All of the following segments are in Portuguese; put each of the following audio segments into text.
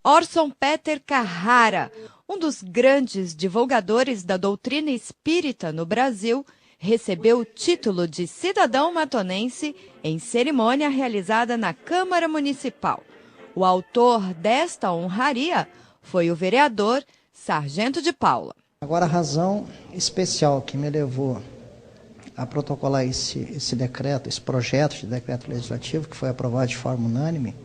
Orson Peter Carrara, um dos grandes divulgadores da doutrina espírita no Brasil, recebeu o título de cidadão matonense em cerimônia realizada na Câmara Municipal. O autor desta honraria foi o vereador Sargento de Paula. Agora, a razão especial que me levou a protocolar esse decreto, esse projeto de decreto legislativo, que foi aprovado de forma unânime,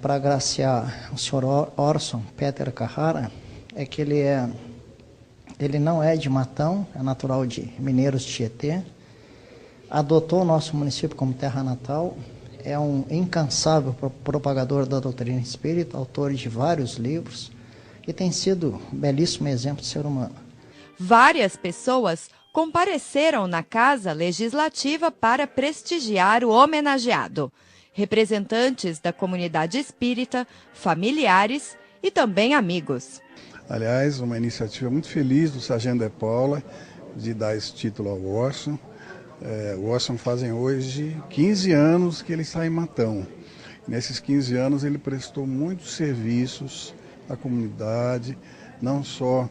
para agraciar o senhor Orson Peter Carrara, é que ele não é de Matão, é natural de Mineiros de Tietê, adotou o nosso município como terra natal, é um incansável propagador da doutrina espírita, autor de vários livros, e tem sido um belíssimo exemplo de ser humano. Várias pessoas compareceram na Casa Legislativa para prestigiar o homenageado. Representantes da comunidade espírita, familiares e também amigos. Aliás, uma iniciativa muito feliz do Sargento de Paula de dar esse título ao Orson. O Orson fazem hoje 15 anos que ele está em Matão. Nesses 15 anos ele prestou muitos serviços à comunidade, não só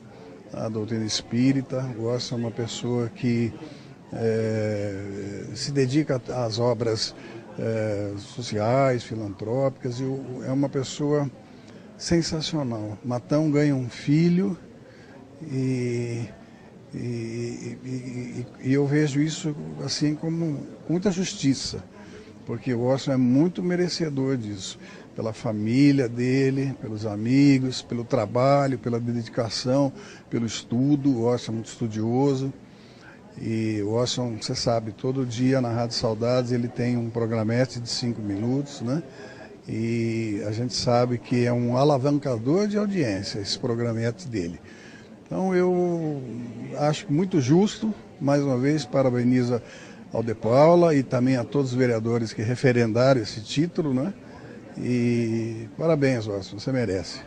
à doutrina espírita. O Orson é uma pessoa que se dedica às obras sociais, filantrópicas, e é uma pessoa sensacional. Matão ganha um filho e eu vejo isso assim como muita justiça, porque o Orson é muito merecedor disso, pela família dele, pelos amigos, pelo trabalho, pela dedicação, pelo estudo. O Orson é muito estudioso. E o Orson, você sabe, todo dia na Rádio Saudades ele tem um programete de 5 minutos, né? E a gente sabe que é um alavancador de audiência, esse programete dele. Então eu acho muito justo, mais uma vez, parabenizo ao De Paula e também a todos os vereadores que referendaram esse título, né? E parabéns, Orson, você merece.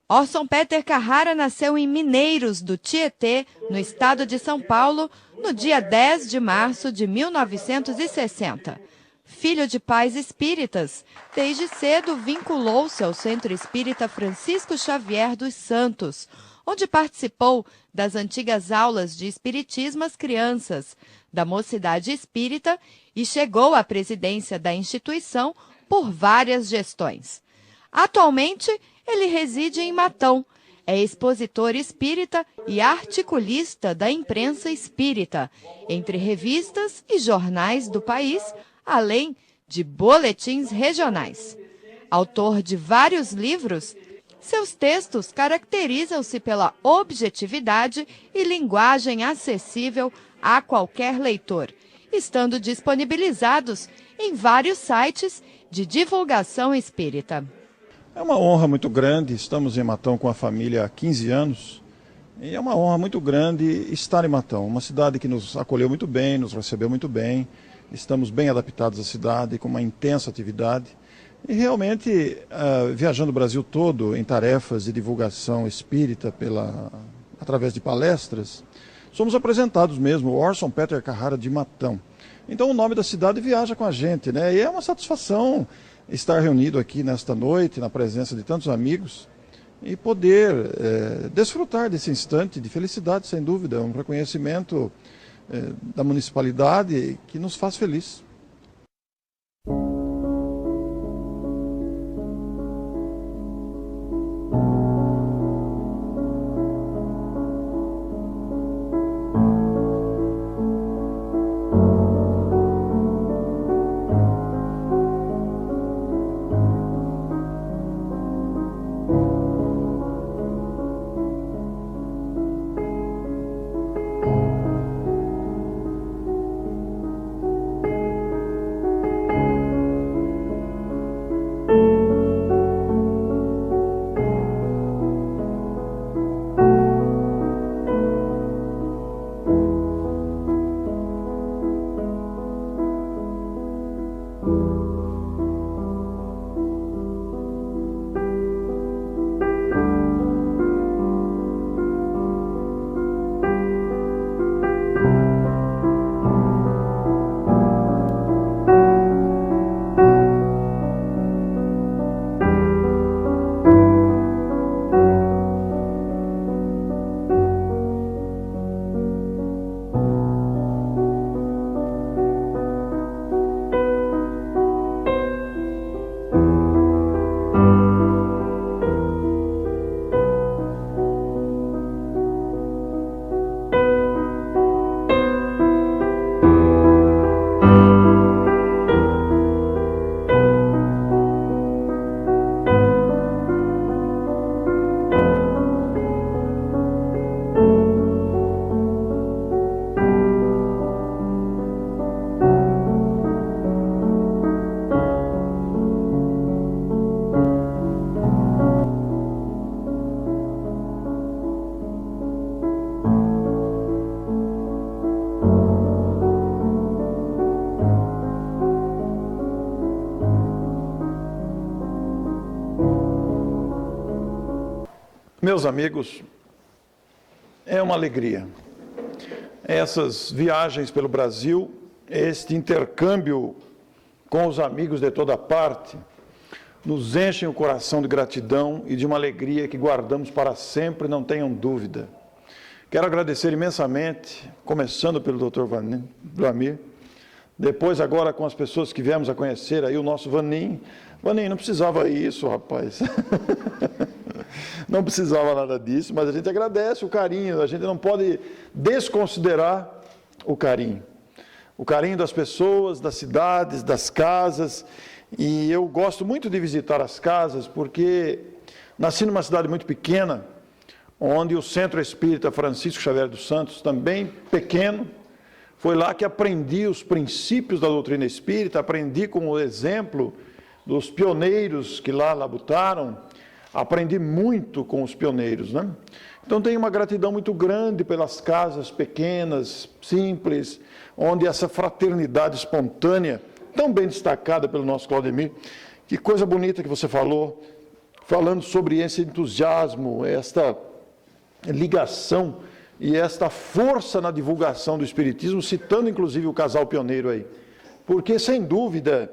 Orson Peter Carrara nasceu em Mineiros do Tietê, no estado de São Paulo, no dia 10 de março de 1960. Filho de pais espíritas, desde cedo vinculou-se ao Centro Espírita Francisco Xavier dos Santos, onde participou das antigas aulas de espiritismo às crianças, da Mocidade Espírita, e chegou à presidência da instituição por várias gestões. Atualmente, ele reside em Matão, é expositor espírita e articulista da imprensa espírita, entre revistas e jornais do país, além de boletins regionais. Autor de vários livros, seus textos caracterizam-se pela objetividade e linguagem acessível a qualquer leitor, estando disponibilizados em vários sites de divulgação espírita. É uma honra muito grande, estamos em Matão com a família há 15 anos, e é uma honra muito grande estar em Matão, uma cidade que nos acolheu muito bem, nos recebeu muito bem, estamos bem adaptados à cidade, com uma intensa atividade, e realmente viajando o Brasil todo em tarefas de divulgação espírita através de palestras, somos apresentados mesmo, Orson Peter Carrara de Matão. Então o nome da cidade viaja com a gente, né? E é uma satisfação estar reunido aqui nesta noite, na presença de tantos amigos, e poder desfrutar desse instante de felicidade, sem dúvida, um reconhecimento da municipalidade que nos faz feliz. Meus amigos, é uma alegria. Essas viagens pelo Brasil, este intercâmbio com os amigos de toda parte, nos enchem o coração de gratidão e de uma alegria que guardamos para sempre, não tenham dúvida. Quero agradecer imensamente, começando pelo Dr. Vlamir, depois agora com as pessoas que viemos a conhecer aí, o nosso Vanim. Vanim, não precisava isso, rapaz. Não precisava nada disso, mas a gente agradece o carinho, a gente não pode desconsiderar o carinho. O carinho das pessoas, das cidades, das casas, e eu gosto muito de visitar as casas, porque nasci numa cidade muito pequena, onde o Centro Espírita Francisco Xavier dos Santos, também pequeno, foi lá que aprendi os princípios da doutrina espírita, aprendi com o exemplo dos pioneiros que lá labutaram, aprendi muito com os pioneiros, né? Então tenho uma gratidão muito grande pelas casas pequenas, simples, onde essa fraternidade espontânea, tão bem destacada pelo nosso Claudemir, que coisa bonita que você falou, falando sobre esse entusiasmo, esta ligação e esta força na divulgação do Espiritismo, citando inclusive o casal pioneiro aí. Porque, sem dúvida,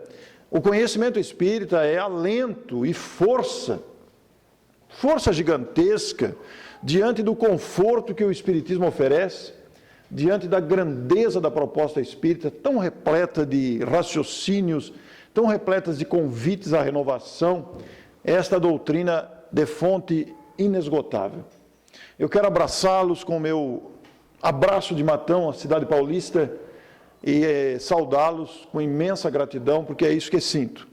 o conhecimento espírita é alento e força gigantesca diante do conforto que o Espiritismo oferece, diante da grandeza da proposta espírita, tão repleta de raciocínios, tão repletas de convites à renovação, esta doutrina de fonte inesgotável. Eu quero abraçá-los com o meu abraço de Matão, a cidade paulista, e saudá-los com imensa gratidão, porque é isso que sinto.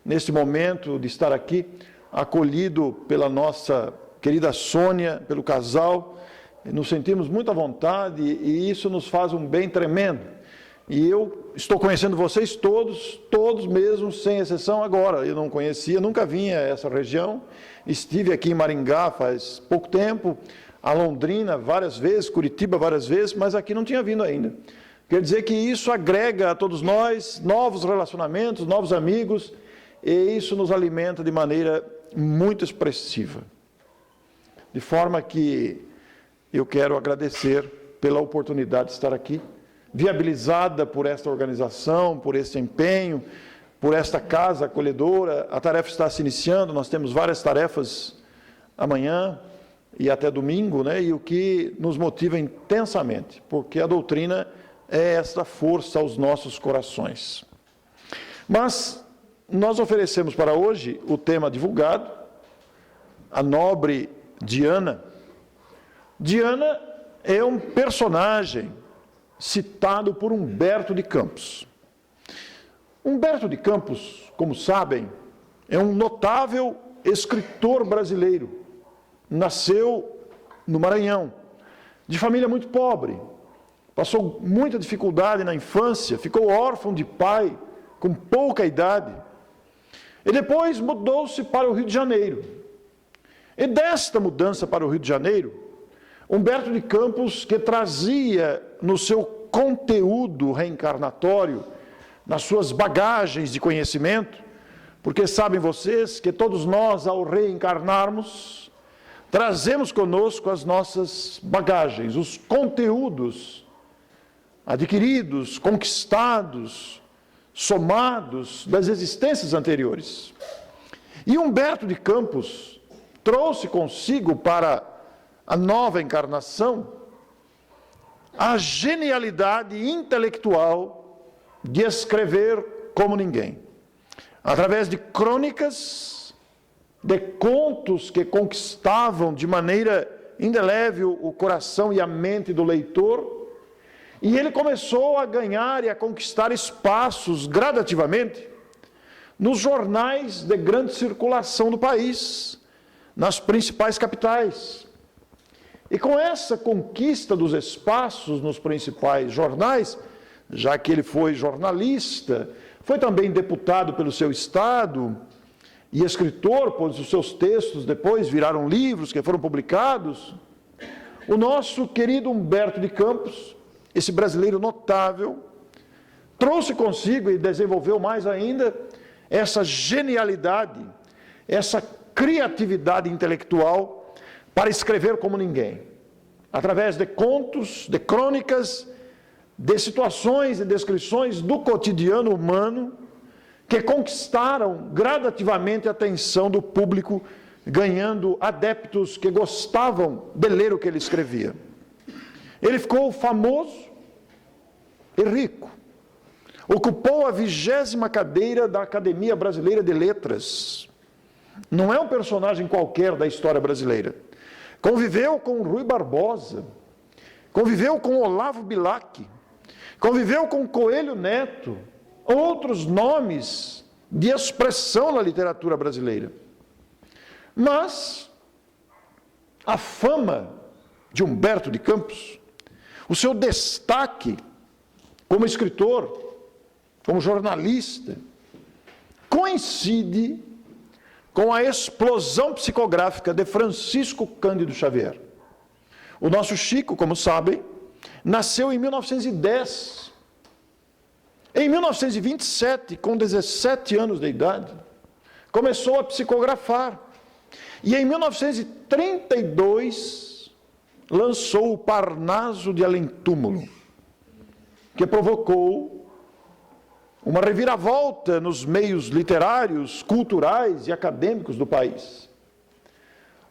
Neste momento de estar aqui, acolhido pela nossa querida Sônia, pelo casal, nos sentimos muito à vontade e isso nos faz um bem tremendo. E eu estou conhecendo vocês todos mesmo, sem exceção agora. Eu não conhecia, nunca vinha a essa região. Estive aqui em Maringá faz pouco tempo, a Londrina várias vezes, Curitiba várias vezes, mas aqui não tinha vindo ainda. Quer dizer que isso agrega a todos nós novos relacionamentos, novos amigos, e isso nos alimenta de maneira muito expressiva. De forma que eu quero agradecer pela oportunidade de estar aqui, viabilizada por esta organização, por este empenho, por esta casa acolhedora. A tarefa está se iniciando, nós temos várias tarefas amanhã e até domingo, né? E o que nos motiva intensamente, porque a doutrina é esta força aos nossos corações. Mas nós oferecemos para hoje o tema divulgado, a nobre Diana. Diana é um personagem citado por Humberto de Campos. Humberto de Campos, como sabem, é um notável escritor brasileiro. Nasceu no Maranhão, de família muito pobre, passou muita dificuldade na infância, ficou órfão de pai com pouca idade, e depois mudou-se para o Rio de Janeiro. E desta mudança para o Rio de Janeiro, Humberto de Campos, que trazia no seu conteúdo reencarnatório, nas suas bagagens de conhecimento, porque sabem vocês que todos nós, ao reencarnarmos, trazemos conosco as nossas bagagens, os conteúdos adquiridos, conquistados, somados das existências anteriores. E Humberto de Campos trouxe consigo para a nova encarnação a genialidade intelectual de escrever como ninguém. Através de crônicas, de contos que conquistavam de maneira indelével o coração e a mente do leitor, e ele começou a ganhar e a conquistar espaços gradativamente nos jornais de grande circulação do país, nas principais capitais. E com essa conquista dos espaços nos principais jornais, já que ele foi jornalista, foi também deputado pelo seu estado e escritor, pois os seus textos depois viraram livros que foram publicados, o nosso querido Humberto de Campos, esse brasileiro notável, trouxe consigo e desenvolveu mais ainda essa genialidade, essa criatividade intelectual para escrever como ninguém, através de contos, de crônicas, de situações e descrições do cotidiano humano que conquistaram gradativamente a atenção do público, ganhando adeptos que gostavam de ler o que ele escrevia. Ele ficou famoso e rico. Ocupou a 20ª cadeira da Academia Brasileira de Letras. Não é um personagem qualquer da história brasileira. Conviveu com Rui Barbosa, conviveu com Olavo Bilac, conviveu com Coelho Neto, outros nomes de expressão na literatura brasileira. Mas a fama de Humberto de Campos, o seu destaque como escritor, como jornalista, coincide com a explosão psicográfica de Francisco Cândido Xavier. O nosso Chico, como sabem, nasceu em 1910. Em 1927, com 17 anos de idade, começou a psicografar. E em 1932, lançou o Parnaso de Além-Túmulo, que provocou uma reviravolta nos meios literários, culturais e acadêmicos do país.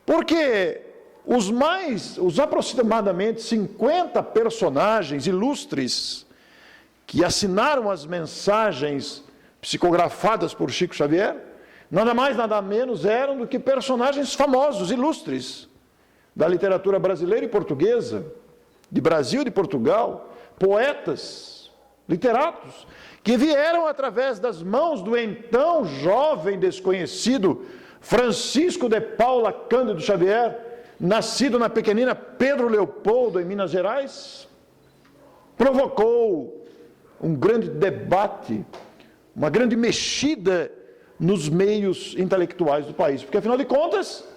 Porque os aproximadamente 50 personagens ilustres que assinaram as mensagens psicografadas por Chico Xavier, nada mais, nada menos eram do que personagens famosos, ilustres, da literatura brasileira e portuguesa, de Brasil e de Portugal, poetas, literatos, que vieram através das mãos do então jovem desconhecido Francisco de Paula Cândido Xavier, nascido na pequenina Pedro Leopoldo, em Minas Gerais, provocou um grande debate, uma grande mexida nos meios intelectuais do país. Porque, afinal de contas,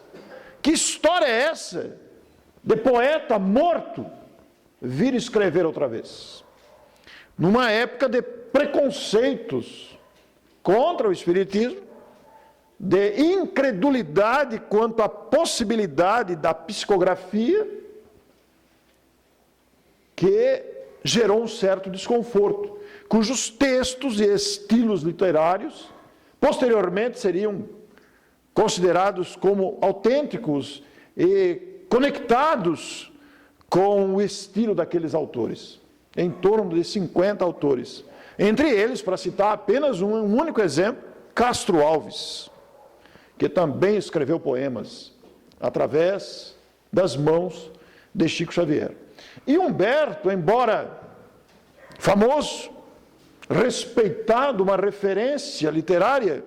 que história é essa de poeta morto vir escrever outra vez? Numa época de preconceitos contra o espiritismo, de incredulidade quanto à possibilidade da psicografia, que gerou um certo desconforto, cujos textos e estilos literários posteriormente seriam considerados como autênticos e conectados com o estilo daqueles autores. Em torno de 50 autores. Entre eles, para citar apenas um único exemplo, Castro Alves, que também escreveu poemas através das mãos de Chico Xavier. E Humberto, embora famoso, respeitado, uma referência literária,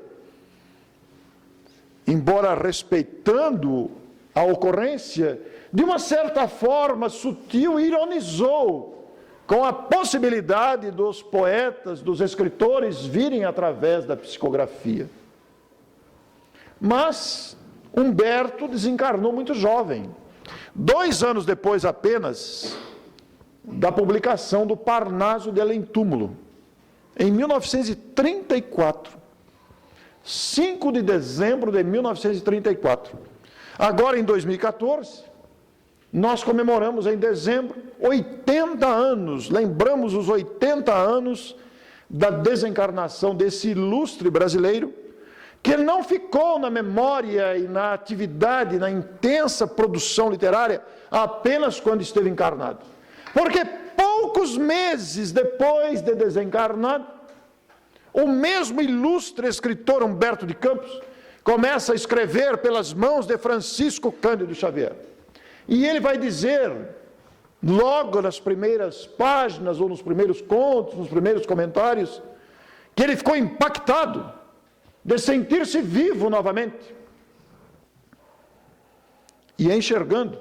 embora respeitando a ocorrência, de uma certa forma sutil, ironizou com a possibilidade dos poetas, dos escritores virem através da psicografia. Mas Humberto desencarnou muito jovem, 2 anos depois apenas da publicação do Parnaso de Além-Túmulo, em 1934, 5 de dezembro de 1934. Agora, em 2014, nós comemoramos em dezembro 80 anos, lembramos os 80 anos da desencarnação desse ilustre brasileiro, que não ficou na memória e na atividade, na intensa produção literária, apenas quando esteve encarnado. Porque poucos meses depois de desencarnado, o mesmo ilustre escritor Humberto de Campos começa a escrever pelas mãos de Francisco Cândido Xavier. E ele vai dizer, logo nas primeiras páginas, ou nos primeiros contos, nos primeiros comentários, que ele ficou impactado de sentir-se vivo novamente. E enxergando,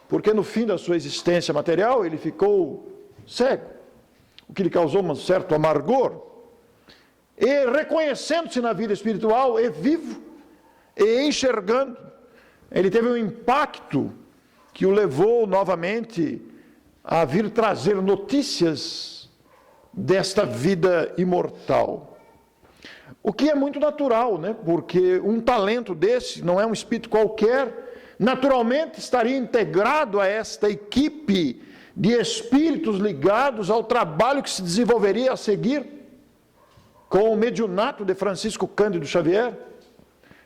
porque no fim da sua existência material ele ficou cego, o que lhe causou um certo amargor, e reconhecendo-se na vida espiritual, e vivo, e enxergando, ele teve um impacto que o levou novamente a vir trazer notícias desta vida imortal. O que é muito natural, né? Porque um talento desse não é um espírito qualquer, naturalmente estaria integrado a esta equipe de espíritos ligados ao trabalho que se desenvolveria a seguir com o mediunato de Francisco Cândido Xavier,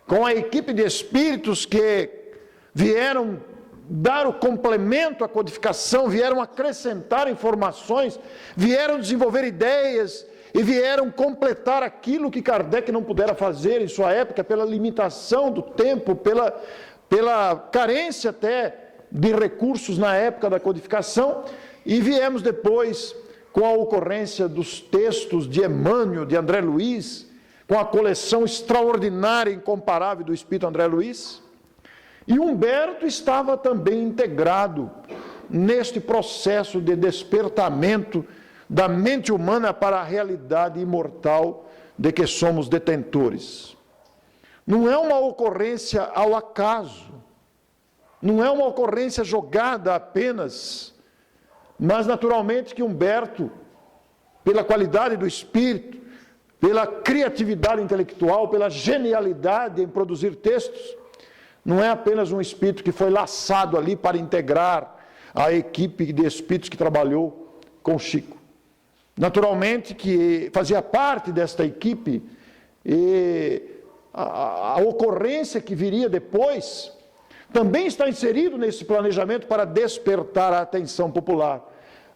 com a equipe de espíritos que vieram dar o complemento à codificação, vieram acrescentar informações, vieram desenvolver ideias e vieram completar aquilo que Kardec não pudera fazer em sua época, pela limitação do tempo, pela carência até de recursos na época da codificação, e viemos depois com a ocorrência dos textos de Emmanuel, de André Luiz, com a coleção extraordinária e incomparável do Espírito André Luiz, e Humberto estava também integrado neste processo de despertamento da mente humana para a realidade imortal de que somos detentores. Não é uma ocorrência ao acaso, não é uma ocorrência jogada apenas, mas naturalmente que Humberto, pela qualidade do espírito, pela criatividade intelectual, pela genialidade em produzir textos, não é apenas um espírito que foi laçado ali para integrar a equipe de espíritos que trabalhou com Chico. Naturalmente que fazia parte desta equipe e a ocorrência que viria depois também está inserido nesse planejamento para despertar a atenção popular.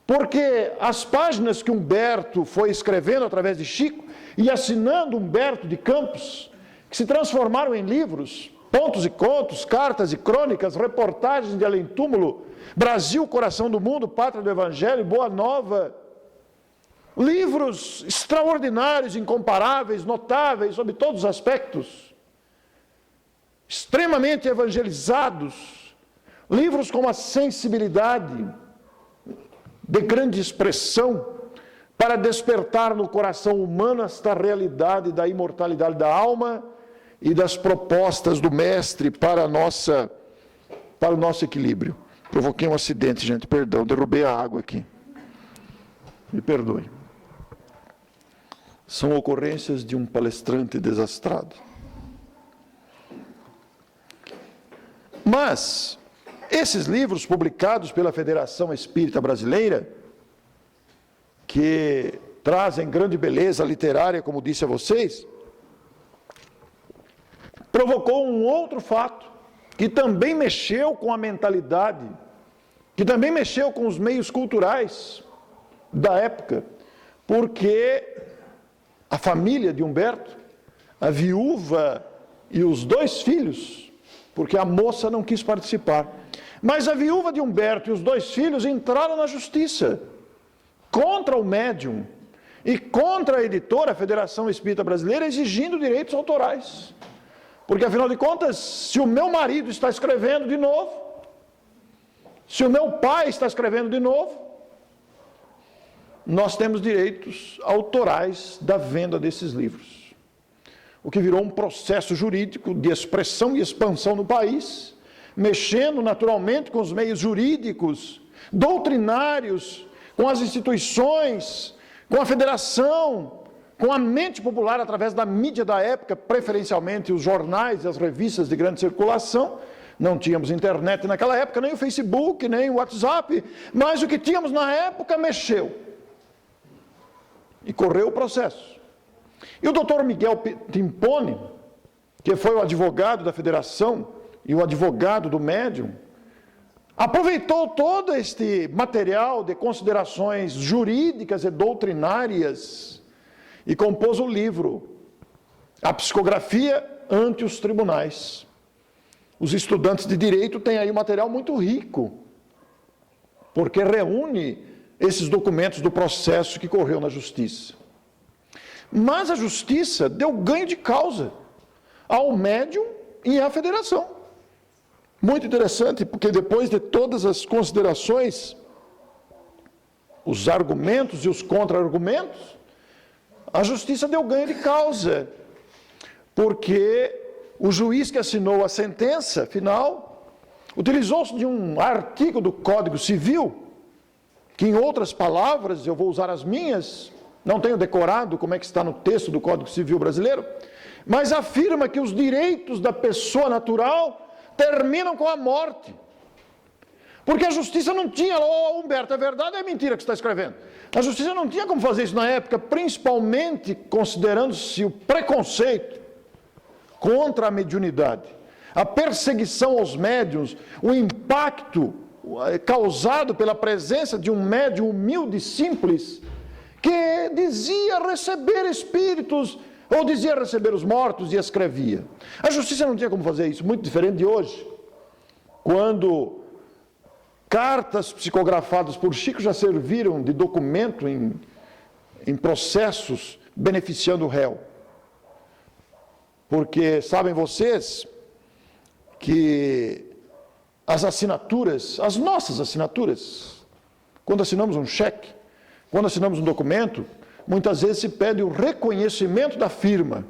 Porque as páginas que Humberto foi escrevendo através de Chico e assinando Humberto de Campos, que se transformaram em livros, Pontos e Contos, Cartas e Crônicas, Reportagens de Além-Túmulo, Brasil, Coração do Mundo, Pátria do Evangelho, Boa Nova, livros extraordinários, incomparáveis, notáveis, sob todos os aspectos, extremamente evangelizados, livros com uma sensibilidade de grande expressão para despertar no coração humano esta realidade da imortalidade da alma e das propostas do Mestre para o nosso equilíbrio. Provoquei um acidente, gente, perdão, derrubei a água aqui. Me perdoe. São ocorrências de um palestrante desastrado. Mas esses livros publicados pela Federação Espírita Brasileira, que trazem grande beleza literária, como disse a vocês, provocou um outro fato, que também mexeu com a mentalidade, que também mexeu com os meios culturais da época, porque a família de Humberto, a viúva e os 2 filhos, porque a moça não quis participar, mas a viúva de Humberto e os 2 filhos entraram na justiça contra o médium e contra a editora, a Federação Espírita Brasileira, exigindo direitos autorais. Porque, afinal de contas, se o meu marido está escrevendo de novo, se o meu pai está escrevendo de novo, nós temos direitos autorais da venda desses livros. O que virou um processo jurídico de expressão e expansão no país, mexendo naturalmente com os meios jurídicos, doutrinários, com as instituições, com a federação, com a mente popular através da mídia da época, preferencialmente os jornais e as revistas de grande circulação. Não tínhamos internet naquela época, nem o Facebook, nem o WhatsApp, mas o que tínhamos na época mexeu. E correu o processo. E o doutor Miguel Timpone, que foi o advogado da federação e o advogado do médium, aproveitou todo este material de considerações jurídicas e doutrinárias e compôs o livro A Psicografia ante os Tribunais. Os estudantes de direito têm aí um material muito rico, porque reúne esses documentos do processo que correu na justiça. Mas a justiça deu ganho de causa ao médium e à federação. Muito interessante, porque depois de todas as considerações, os argumentos e os contra-argumentos, a justiça deu ganho de causa, porque o juiz que assinou a sentença final utilizou-se de um artigo do Código Civil, que em outras palavras, eu vou usar as minhas, não tenho decorado como é que está no texto do Código Civil brasileiro, mas afirma que os direitos da pessoa natural terminam com a morte. Porque a justiça não tinha, Humberto, é verdade ou é mentira que você está escrevendo? A justiça não tinha como fazer isso na época, principalmente considerando-se o preconceito contra a mediunidade, a perseguição aos médiuns, o impacto causado pela presença de um médium humilde e simples, que dizia receber espíritos, ou dizia receber os mortos e escrevia. A justiça não tinha como fazer isso, muito diferente de hoje, quando cartas psicografadas por Chico já serviram de documento em processos beneficiando o réu. Porque sabem vocês que as assinaturas, as nossas assinaturas, quando assinamos um cheque, quando assinamos um documento, muitas vezes se pede o reconhecimento da firma.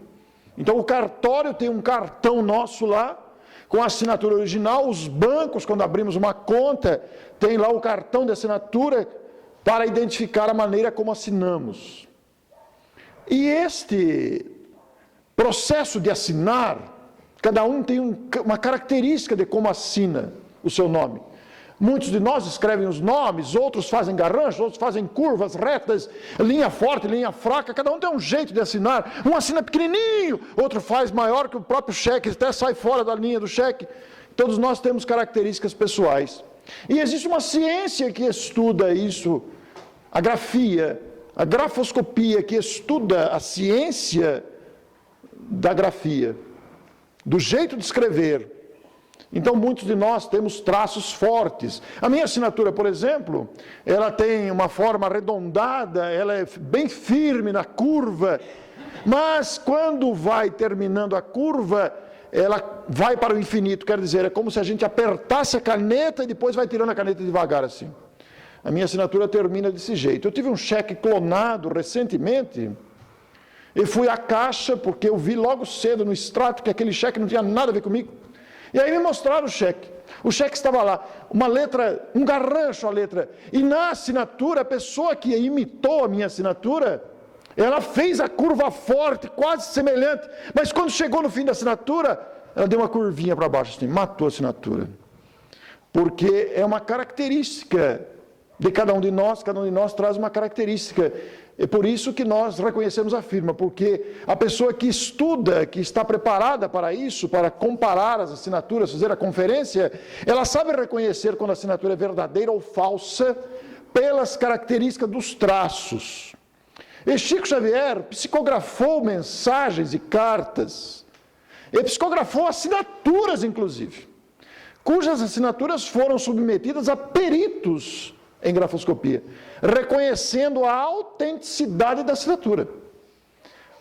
Então o cartório tem um cartão nosso lá, com a assinatura original. Os bancos, quando abrimos uma conta, tem lá o cartão de assinatura para identificar a maneira como assinamos. E este processo de assinar, cada um tem uma característica de como assina o seu nome. Muitos de nós escrevem os nomes, outros fazem garranchos, outros fazem curvas, retas, linha forte, linha fraca, cada um tem um jeito de assinar. Um assina pequenininho, outro faz maior que o próprio cheque, até sai fora da linha do cheque. Todos nós temos características pessoais. E existe uma ciência que estuda isso, a grafia, a grafoscopia, que estuda a ciência da grafia, do jeito de escrever. Então, muitos de nós temos traços fortes. A minha assinatura, por exemplo, ela tem uma forma arredondada, ela é bem firme na curva, mas quando vai terminando a curva, ela vai para o infinito, quer dizer, é como se a gente apertasse a caneta e depois vai tirando a caneta devagar assim. A minha assinatura termina desse jeito. Eu tive um cheque clonado recentemente, e fui à caixa, porque eu vi logo cedo no extrato que aquele cheque não tinha nada a ver comigo. E aí me mostraram o cheque. O cheque estava lá, uma letra, um garrancho a letra. E na assinatura, a pessoa que imitou a minha assinatura, ela fez a curva forte, quase semelhante. Mas quando chegou no fim da assinatura, ela deu uma curvinha para baixo, assim, matou a assinatura. Porque é uma característica de cada um de nós traz uma característica. É por isso que nós reconhecemos a firma, porque a pessoa que estuda, que está preparada para isso, para comparar as assinaturas, fazer a conferência, ela sabe reconhecer quando a assinatura é verdadeira ou falsa, pelas características dos traços. E Chico Xavier psicografou mensagens e cartas, ele psicografou assinaturas, inclusive, cujas assinaturas foram submetidas a peritos em grafoscopia, reconhecendo a autenticidade da assinatura,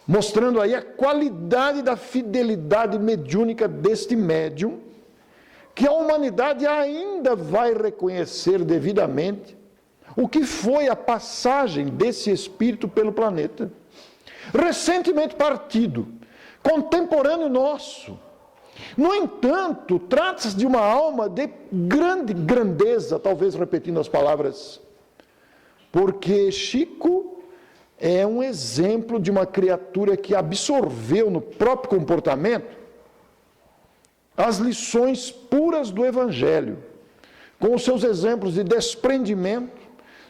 mostrando aí a qualidade da fidelidade mediúnica deste médium, que a humanidade ainda vai reconhecer devidamente o que foi a passagem desse espírito pelo planeta, recentemente partido, contemporâneo nosso. No entanto, trata-se de uma alma de grande grandeza, talvez repetindo as palavras, porque Chico é um exemplo de uma criatura que absorveu no próprio comportamento as lições puras do Evangelho, com os seus exemplos de desprendimento,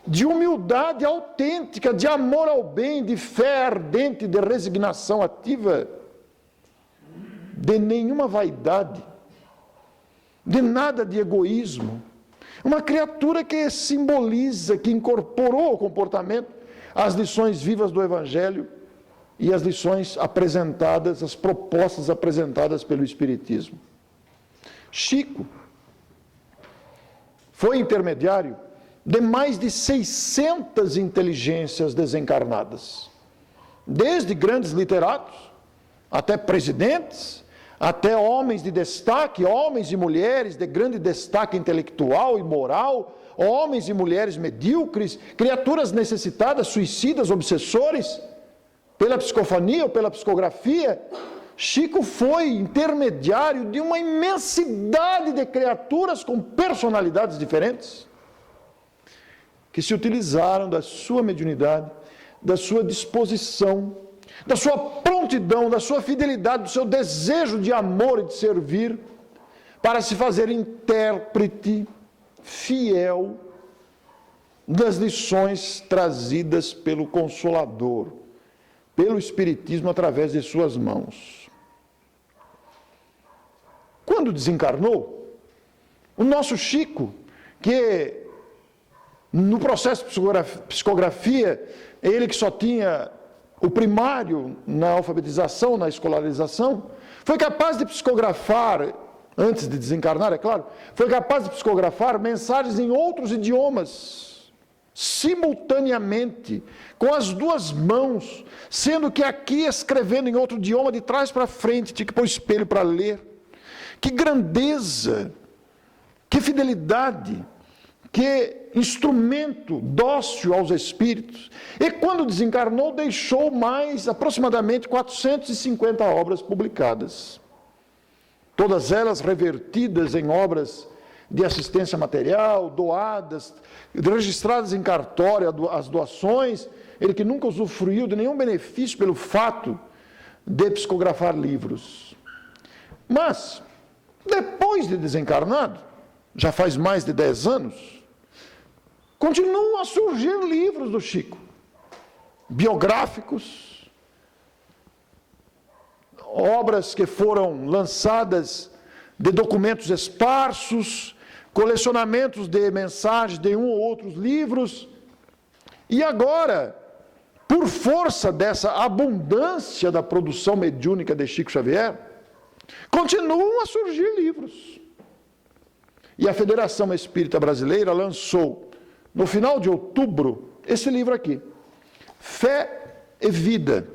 de humildade autêntica, de amor ao bem, de fé ardente, de resignação ativa, de nenhuma vaidade, de nada de egoísmo. Uma criatura que simboliza, que incorporou ao comportamento as lições vivas do Evangelho e as lições apresentadas, as propostas apresentadas pelo Espiritismo. Chico foi intermediário de mais de 600 inteligências desencarnadas, desde grandes literatos, até presidentes, até homens de destaque, homens e mulheres de grande destaque intelectual e moral, homens e mulheres medíocres, criaturas necessitadas, suicidas, obsessores, pela psicofania ou pela psicografia. Chico foi intermediário de uma imensidade de criaturas com personalidades diferentes, que se utilizaram da sua mediunidade, da sua disposição, da sua prontidão, da sua fidelidade, do seu desejo de amor e de servir, para se fazer intérprete fiel das lições trazidas pelo Consolador, pelo Espiritismo através de suas mãos. Quando desencarnou, o nosso Chico, que no processo de psicografia, ele que só tinha o primário na alfabetização, na escolarização, foi capaz de psicografar, antes de desencarnar, é claro, foi capaz de psicografar mensagens em outros idiomas, simultaneamente, com as duas mãos, sendo que aqui escrevendo em outro idioma, de trás para frente, tinha que pôr o espelho para ler. Que grandeza, que fidelidade, que instrumento dócil aos espíritos. E quando desencarnou, deixou mais aproximadamente 450 obras publicadas. Todas elas revertidas em obras de assistência material, doadas, registradas em cartório, as doações, ele que nunca usufruiu de nenhum benefício pelo fato de psicografar livros. Mas, depois de desencarnado, já faz mais de 10 anos, continuam a surgir livros do Chico, biográficos, obras que foram lançadas de documentos esparsos, colecionamentos de mensagens de um ou outros livros, e agora, por força dessa abundância da produção mediúnica de Chico Xavier, continuam a surgir livros. E a Federação Espírita Brasileira lançou, no final de outubro, esse livro aqui, Fé e Vida.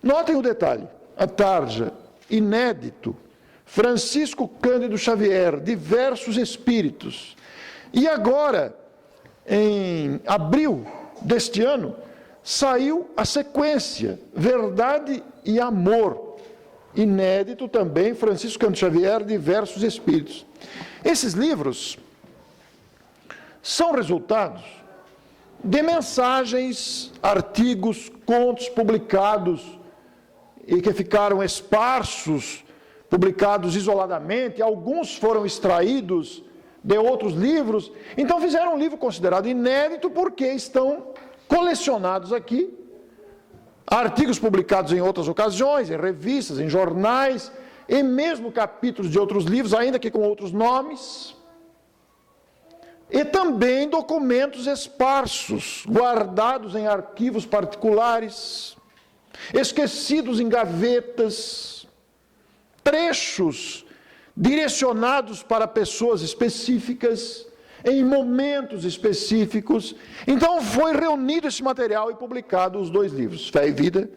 Notem o detalhe, a tarja, inédito, Francisco Cândido Xavier, diversos espíritos. E agora, em abril deste ano, saiu a sequência, Verdade e Amor, inédito também, Francisco Cândido Xavier, diversos espíritos. Esses livros são resultados de mensagens, artigos, contos publicados e que ficaram esparsos, publicados isoladamente, alguns foram extraídos de outros livros, então fizeram um livro considerado inédito porque estão colecionados aqui, artigos publicados em outras ocasiões, em revistas, em jornais, e mesmo capítulos de outros livros, ainda que com outros nomes, e também documentos esparsos, guardados em arquivos particulares, esquecidos em gavetas, trechos direcionados para pessoas específicas, em momentos específicos. Então foi reunido esse material e publicado os dois livros, Fé e Vida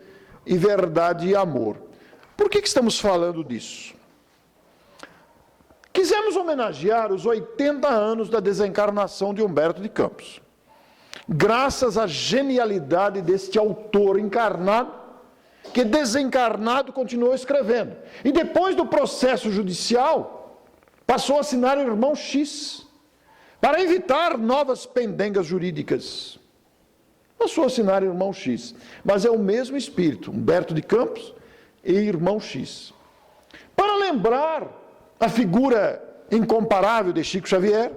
e Verdade e Amor. Por que estamos falando disso? Quisemos homenagear os 80 anos da desencarnação de Humberto de Campos. Graças à genialidade deste autor encarnado, que desencarnado continuou escrevendo. E depois do processo judicial, passou a assinar o irmão X, para evitar novas pendengas jurídicas. Passou a assinar o irmão X. Mas é o mesmo espírito, Humberto de Campos e irmão X. Para lembrar a figura incomparável de Chico Xavier,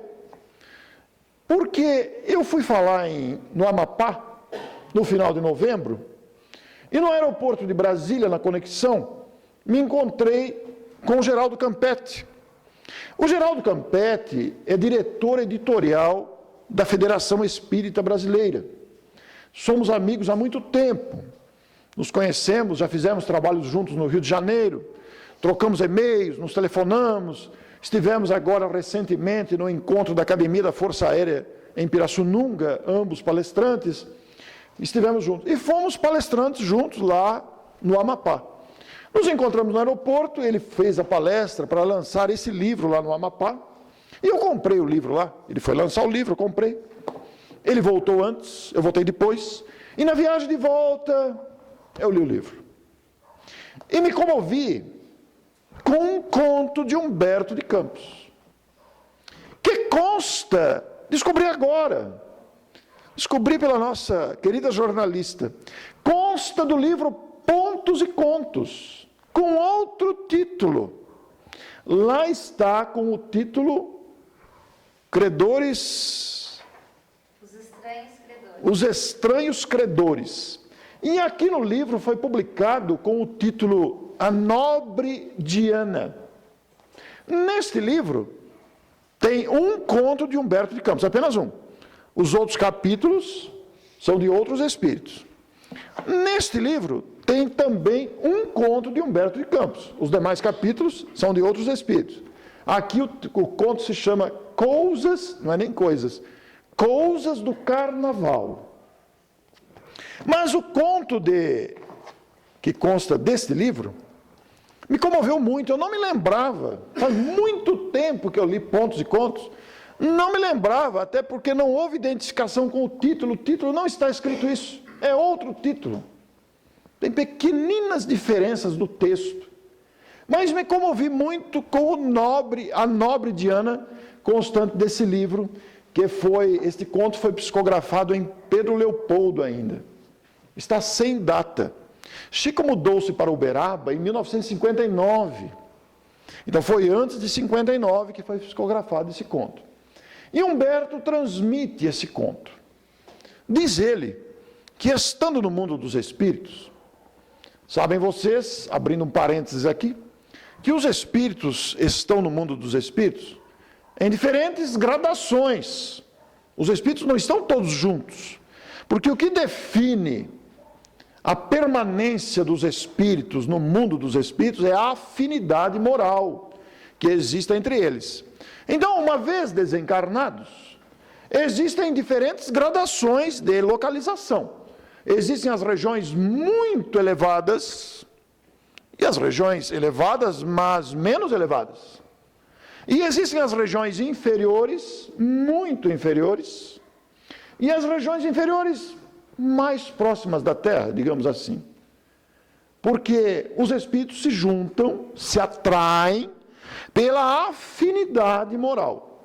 porque eu fui falar no Amapá, no final de novembro, e no aeroporto de Brasília, na conexão, me encontrei com o Geraldo Campetti. O Geraldo Campetti é diretor editorial da Federação Espírita Brasileira. Somos amigos há muito tempo. Nos conhecemos, já fizemos trabalhos juntos no Rio de Janeiro, trocamos e-mails, nos telefonamos, estivemos agora recentemente no encontro da Academia da Força Aérea em Pirassununga, ambos palestrantes, estivemos juntos. E fomos palestrantes juntos lá no Amapá. Nos encontramos no aeroporto, ele fez a palestra para lançar esse livro lá no Amapá, e eu comprei o livro lá. Ele foi lançar o livro, eu comprei. Ele voltou antes, eu voltei depois, e na viagem de volta, eu li o livro. E me comovi com um conto de Humberto de Campos, que consta, descobri agora, descobri pela nossa querida jornalista, consta do livro Pontos e Contos, com outro título, lá está com o título Credores... Os Estranhos Credores. E aqui no livro foi publicado com o título A Nobre Diana. Neste livro tem um conto de Humberto de Campos, apenas um. Os outros capítulos são de outros espíritos. Neste livro tem também um conto de Humberto de Campos. Os demais capítulos são de outros espíritos. Aqui o conto se chama Coisas, não é nem coisas, Coisas do Carnaval. Mas o conto que consta deste livro me comoveu muito. Eu não me lembrava, faz muito tempo que eu li Pontos e Contos, não me lembrava, até porque não houve identificação com o título não está escrito isso, é outro título. Tem pequeninas diferenças do texto. Mas me comovi muito com a nobre Diana, constante desse livro, este conto foi psicografado em Pedro Leopoldo ainda. Está sem data. Chico mudou-se para Uberaba em 1959. Então foi antes de 59 que foi psicografado esse conto. E Humberto transmite esse conto. Diz ele que estando no mundo dos espíritos, sabem vocês, abrindo um parênteses aqui, que os espíritos estão no mundo dos espíritos em diferentes gradações. Os espíritos não estão todos juntos. Porque o que define a permanência dos espíritos no mundo dos espíritos é a afinidade moral que existe entre eles. Então, uma vez desencarnados, existem diferentes gradações de localização. Existem as regiões muito elevadas e as regiões elevadas, mas menos elevadas. E existem as regiões inferiores, muito inferiores, e as regiões inferiores mais próximas da Terra, digamos assim. Porque os espíritos se juntam, se atraem pela afinidade moral.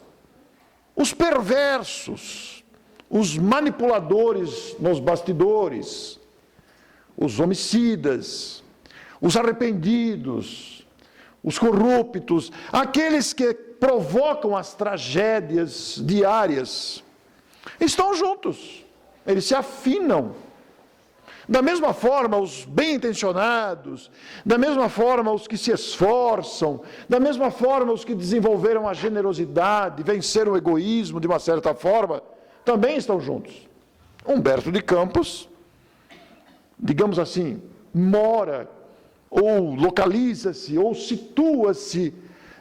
Os perversos, os manipuladores nos bastidores, os homicidas, os arrependidos, os corruptos, aqueles que provocam as tragédias diárias, estão juntos, eles se afinam. Da mesma forma, os bem-intencionados, da mesma forma, os que se esforçam, da mesma forma, os que desenvolveram a generosidade, venceram o egoísmo de uma certa forma, também estão juntos. Humberto de Campos, digamos assim, mora, ou localiza-se, ou situa-se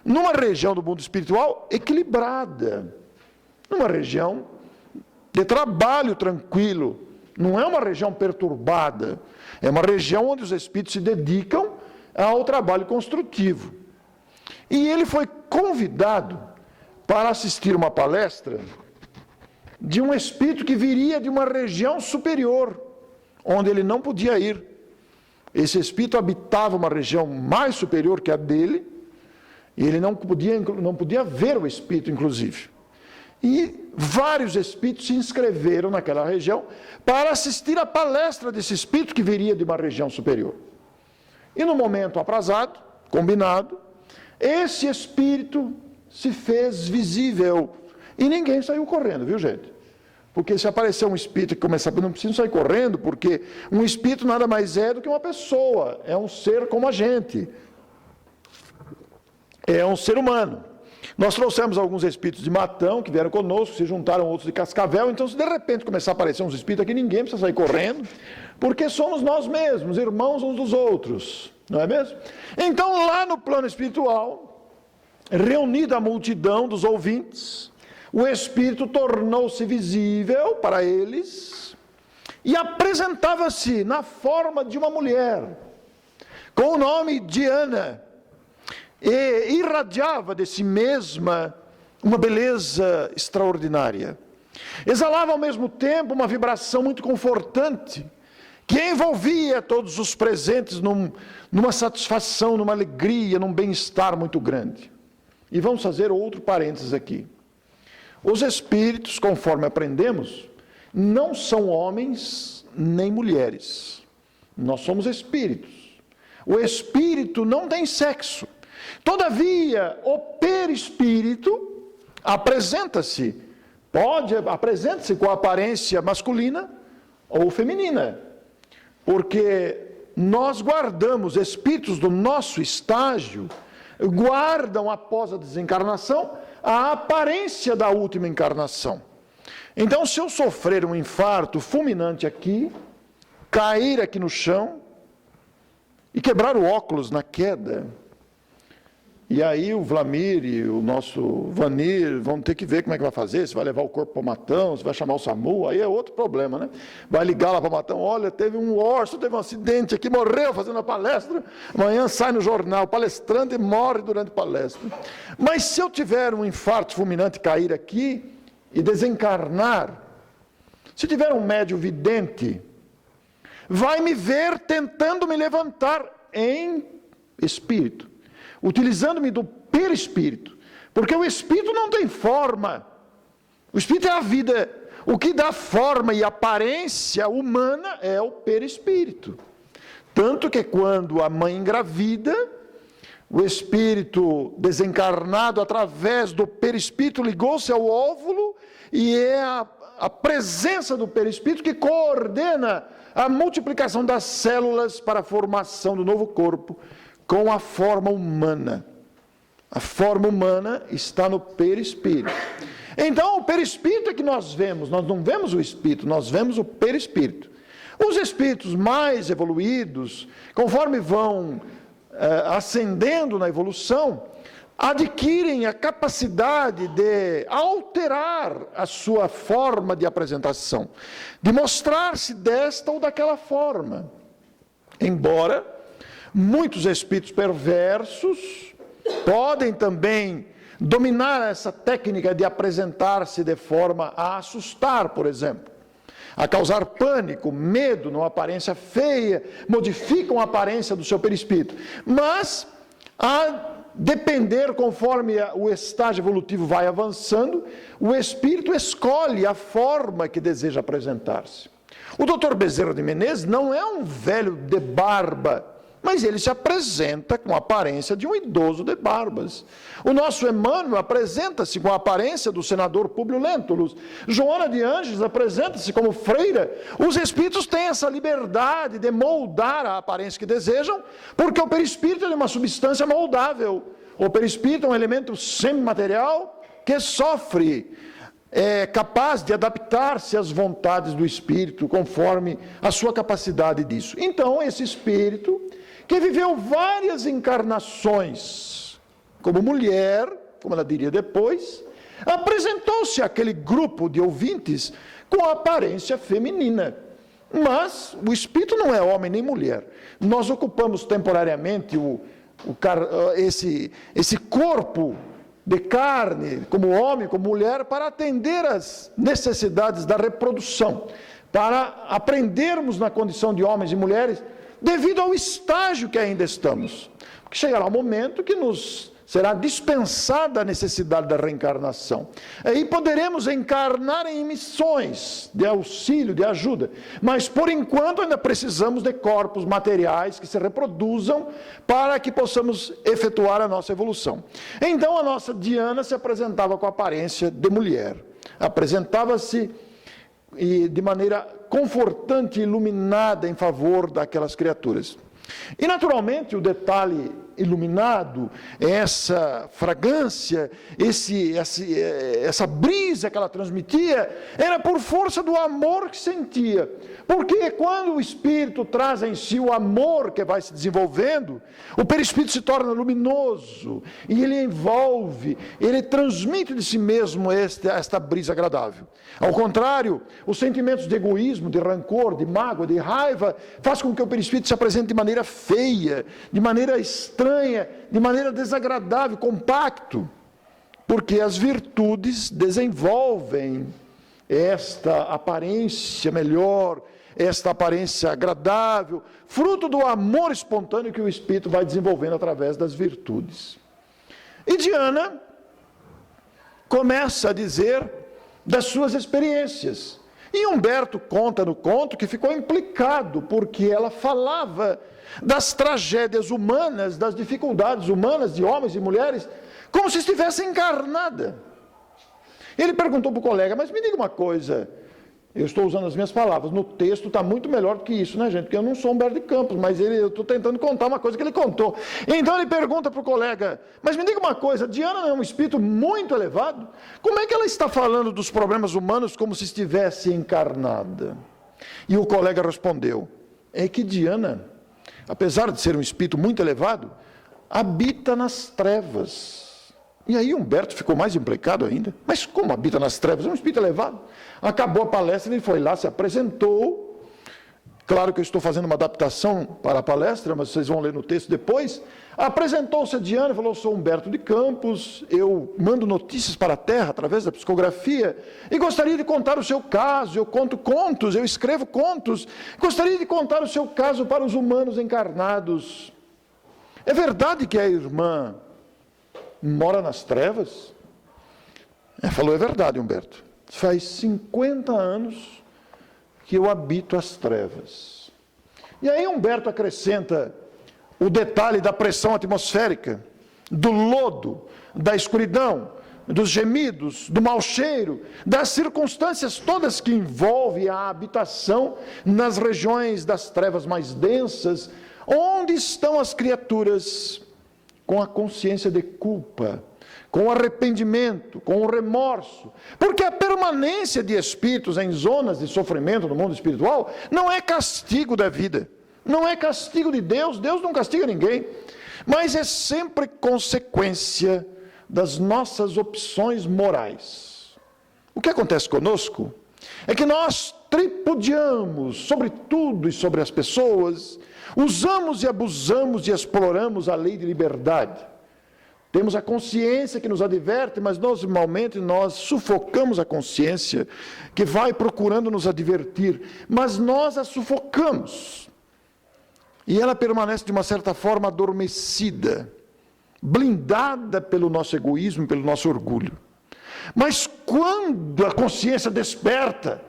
numa região do mundo espiritual equilibrada, numa região de trabalho tranquilo, não é uma região perturbada, é uma região onde os espíritos se dedicam ao trabalho construtivo. E ele foi convidado para assistir uma palestra de um espírito que viria de uma região superior, onde ele não podia ir. Esse espírito habitava uma região mais superior que a dele, e ele não podia ver o espírito, inclusive. E vários espíritos se inscreveram naquela região para assistir à palestra desse espírito que viria de uma região superior. E no momento aprazado, combinado, esse espírito se fez visível. E ninguém saiu correndo, viu, gente? Porque se aparecer um espírito que começar, não precisa sair correndo, porque um espírito nada mais é do que uma pessoa, é um ser como a gente, é um ser humano. Nós trouxemos alguns espíritos de Matão, que vieram conosco, se juntaram outros de Cascavel, então se de repente começar a aparecer uns espíritos aqui, ninguém precisa sair correndo, porque somos nós mesmos, irmãos uns dos outros, não é mesmo? Então lá no plano espiritual, reunida a multidão dos ouvintes, o Espírito tornou-se visível para eles e apresentava-se na forma de uma mulher, com o nome Diana, e irradiava de si mesma uma beleza extraordinária. Exalava ao mesmo tempo uma vibração muito confortante, que envolvia todos os presentes numa satisfação, numa alegria, num bem-estar muito grande. E vamos fazer outro parênteses aqui. Os espíritos, conforme aprendemos, não são homens nem mulheres. Nós somos espíritos. O espírito não tem sexo. Todavia, o perispírito apresenta-se com a aparência masculina ou feminina, porque nós guardamos, espíritos do nosso estágio, guardam após a desencarnação a aparência da última encarnação. Então, se eu sofrer um infarto fulminante aqui, cair aqui no chão e quebrar o óculos na queda, e aí o Vlamir e o nosso Vanir vão ter que ver como é que vai fazer, se vai levar o corpo para o Matão, se vai chamar o SAMU, aí é outro problema, né? Vai ligar lá para o Matão, olha, teve um orso, teve um acidente aqui, morreu fazendo a palestra, amanhã sai no jornal, palestrante morre durante a palestra. Mas se eu tiver um infarto fulminante cair aqui e desencarnar, se tiver um médium vidente, vai me ver tentando me levantar em espírito, utilizando-me do perispírito, porque o espírito não tem forma, o espírito é a vida, o que dá forma e aparência humana é o perispírito. Tanto que quando a mãe engravida, o espírito desencarnado através do perispírito ligou-se ao óvulo, e é a presença do perispírito que coordena a multiplicação das células para a formação do novo corpo, com a forma humana. A forma humana está no perispírito. Então, o perispírito é que nós vemos, nós não vemos o espírito, nós vemos o perispírito. Os espíritos mais evoluídos, conforme vão ascendendo na evolução, adquirem a capacidade de alterar a sua forma de apresentação, de mostrar-se desta ou daquela forma. Embora muitos espíritos perversos podem também dominar essa técnica de apresentar-se de forma a assustar, por exemplo, a causar pânico, medo, numa aparência feia, modificam a aparência do seu perispírito. Mas, a depender, conforme o estágio evolutivo vai avançando, o espírito escolhe a forma que deseja apresentar-se. O Dr. Bezerra de Menezes não é um velho de barba, mas ele se apresenta com a aparência de um idoso de barbas. O nosso Emmanuel apresenta-se com a aparência do senador Públio Lentulus. Joana de Ângeles apresenta-se como freira. Os espíritos têm essa liberdade de moldar a aparência que desejam, porque o perispírito é uma substância moldável. O perispírito é um elemento semimaterial que sofre, é capaz de adaptar-se às vontades do espírito, conforme a sua capacidade disso. Então, esse espírito, que viveu várias encarnações como mulher, como ela diria depois, apresentou-se àquele grupo de ouvintes com a aparência feminina. Mas o espírito não é homem nem mulher. Nós ocupamos temporariamente esse corpo de carne, como homem, como mulher, para atender às necessidades da reprodução, para aprendermos na condição de homens e mulheres, devido ao estágio que ainda estamos. Porque chegará um momento que nos será dispensada a necessidade da reencarnação. Aí poderemos encarnar em missões de auxílio, de ajuda. Mas, por enquanto, ainda precisamos de corpos materiais que se reproduzam para que possamos efetuar a nossa evolução. Então, a nossa Diana se apresentava com a aparência de mulher. Apresentava-se de maneira confortante e iluminada em favor daquelas criaturas. E, naturalmente, o detalhe iluminado, essa fragrância, essa brisa que ela transmitia, era por força do amor que sentia. Porque quando o espírito traz em si o amor que vai se desenvolvendo, o perispírito se torna luminoso, e ele envolve, ele transmite de si mesmo esta brisa agradável. Ao contrário, os sentimentos de egoísmo, de rancor, de mágoa, de raiva, faz com que o perispírito se apresente de maneira feia, de maneira estranha, de maneira desagradável, compacto, porque as virtudes desenvolvem esta aparência melhor, esta aparência agradável, fruto do amor espontâneo que o espírito vai desenvolvendo através das virtudes. E Diana começa a dizer das suas experiências. E Humberto conta no conto que ficou implicado, porque ela falava das tragédias humanas, das dificuldades humanas de homens e mulheres, como se estivesse encarnada. Ele perguntou para o colega, mas me diga uma coisa, eu estou usando as minhas palavras, no texto está muito melhor do que isso, né, gente? Porque eu não sou Humberto de Campos, mas eu estou tentando contar uma coisa que ele contou. Então ele pergunta para o colega, mas me diga uma coisa, Diana é um espírito muito elevado? Como é que ela está falando dos problemas humanos como se estivesse encarnada? E o colega respondeu, é que Diana, apesar de ser um espírito muito elevado, habita nas trevas. E aí Humberto ficou mais implicado ainda. Mas como habita nas trevas? É um espírito elevado. Acabou a palestra, ele foi lá, se apresentou. Claro que eu estou fazendo uma adaptação para a palestra, mas vocês vão ler no texto depois. Apresentou-se a Diana e falou, sou Humberto de Campos, eu mando notícias para a Terra através da psicografia e gostaria de contar o seu caso, eu conto contos, eu escrevo contos, gostaria de contar o seu caso para os humanos encarnados. É verdade que a irmã mora nas trevas? Falou, é verdade, Humberto. Faz 50 anos que eu habito as trevas. E aí Humberto acrescenta o detalhe da pressão atmosférica, do lodo, da escuridão, dos gemidos, do mau cheiro, das circunstâncias todas que envolvem a habitação nas regiões das trevas mais densas, onde estão as criaturas com a consciência de culpa, com o arrependimento, com o remorso, porque a permanência de espíritos em zonas de sofrimento no mundo espiritual não é castigo da vida, não é castigo de Deus, Deus não castiga ninguém, mas é sempre consequência das nossas opções morais. O que acontece conosco é que nós tripudiamos sobre tudo e sobre as pessoas, usamos e abusamos e exploramos a lei de liberdade. Temos a consciência que nos adverte, mas normalmente nós sufocamos a consciência que vai procurando nos advertir, mas nós a sufocamos. E ela permanece de uma certa forma adormecida, blindada pelo nosso egoísmo, pelo nosso orgulho. Mas quando a consciência desperta,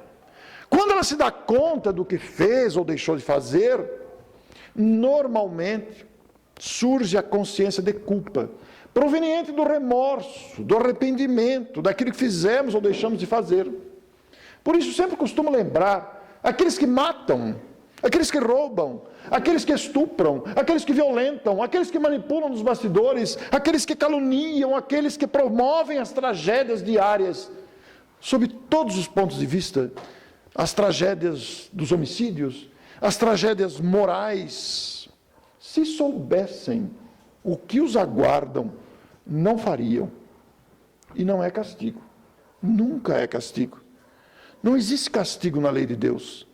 quando ela se dá conta do que fez ou deixou de fazer, normalmente surge a consciência de culpa, proveniente do remorso, do arrependimento, daquilo que fizemos ou deixamos de fazer. Por isso sempre costumo lembrar, aqueles que matam, aqueles que roubam, aqueles que estupram, aqueles que violentam, aqueles que manipulam nos bastidores, aqueles que caluniam, aqueles que promovem as tragédias diárias, sob todos os pontos de vista, as tragédias dos homicídios, as tragédias morais, se soubessem o que os aguardam, não fariam. E não é castigo. Nunca é castigo. Não existe castigo na lei de Deus.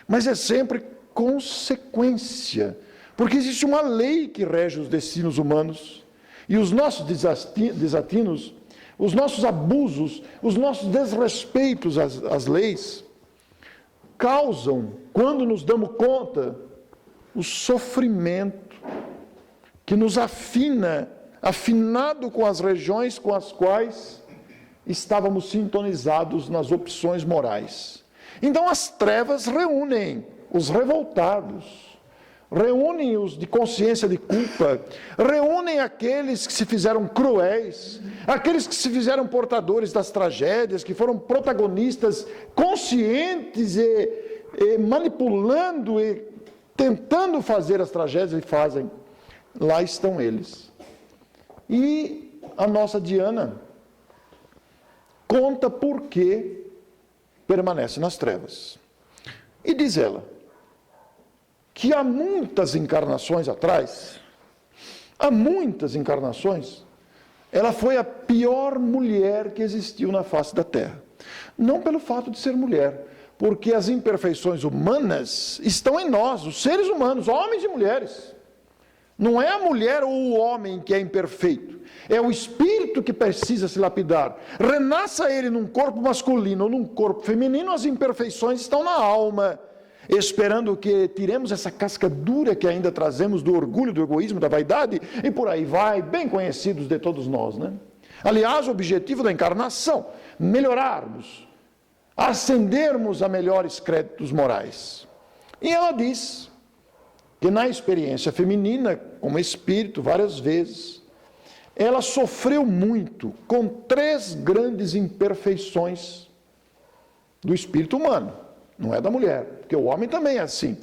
Mas é sempre consequência. Porque existe uma lei que rege os destinos humanos. E os nossos desatinos, os nossos abusos, os nossos desrespeitos às leis, causam, quando nos damos conta, o sofrimento que nos afinado com as regiões com as quais estávamos sintonizados nas opções morais. Então as trevas reúnem os revoltados, reúnem os de consciência de culpa, reúnem aqueles que se fizeram cruéis, aqueles que se fizeram portadores das tragédias, que foram protagonistas conscientes e manipulando e tentando fazer as tragédias e fazem. Lá estão eles. E a nossa Diana conta por que permanece nas trevas. E diz ela que há muitas encarnações atrás, ela foi a pior mulher que existiu na face da Terra. Não pelo fato de ser mulher, porque as imperfeições humanas estão em nós, os seres humanos, homens e mulheres. Não é a mulher ou o homem que é imperfeito, é o espírito que precisa se lapidar. Renasça ele num corpo masculino ou num corpo feminino, as imperfeições estão na alma, esperando que tiremos essa casca dura que ainda trazemos do orgulho, do egoísmo, da vaidade, e por aí vai, bem conhecidos de todos nós, né? Aliás, o objetivo da encarnação, melhorarmos, ascendermos a melhores créditos morais. E ela diz, que na experiência feminina, como espírito, várias vezes, ela sofreu muito com 3 grandes imperfeições do espírito humano, não é da mulher, porque o homem também é assim.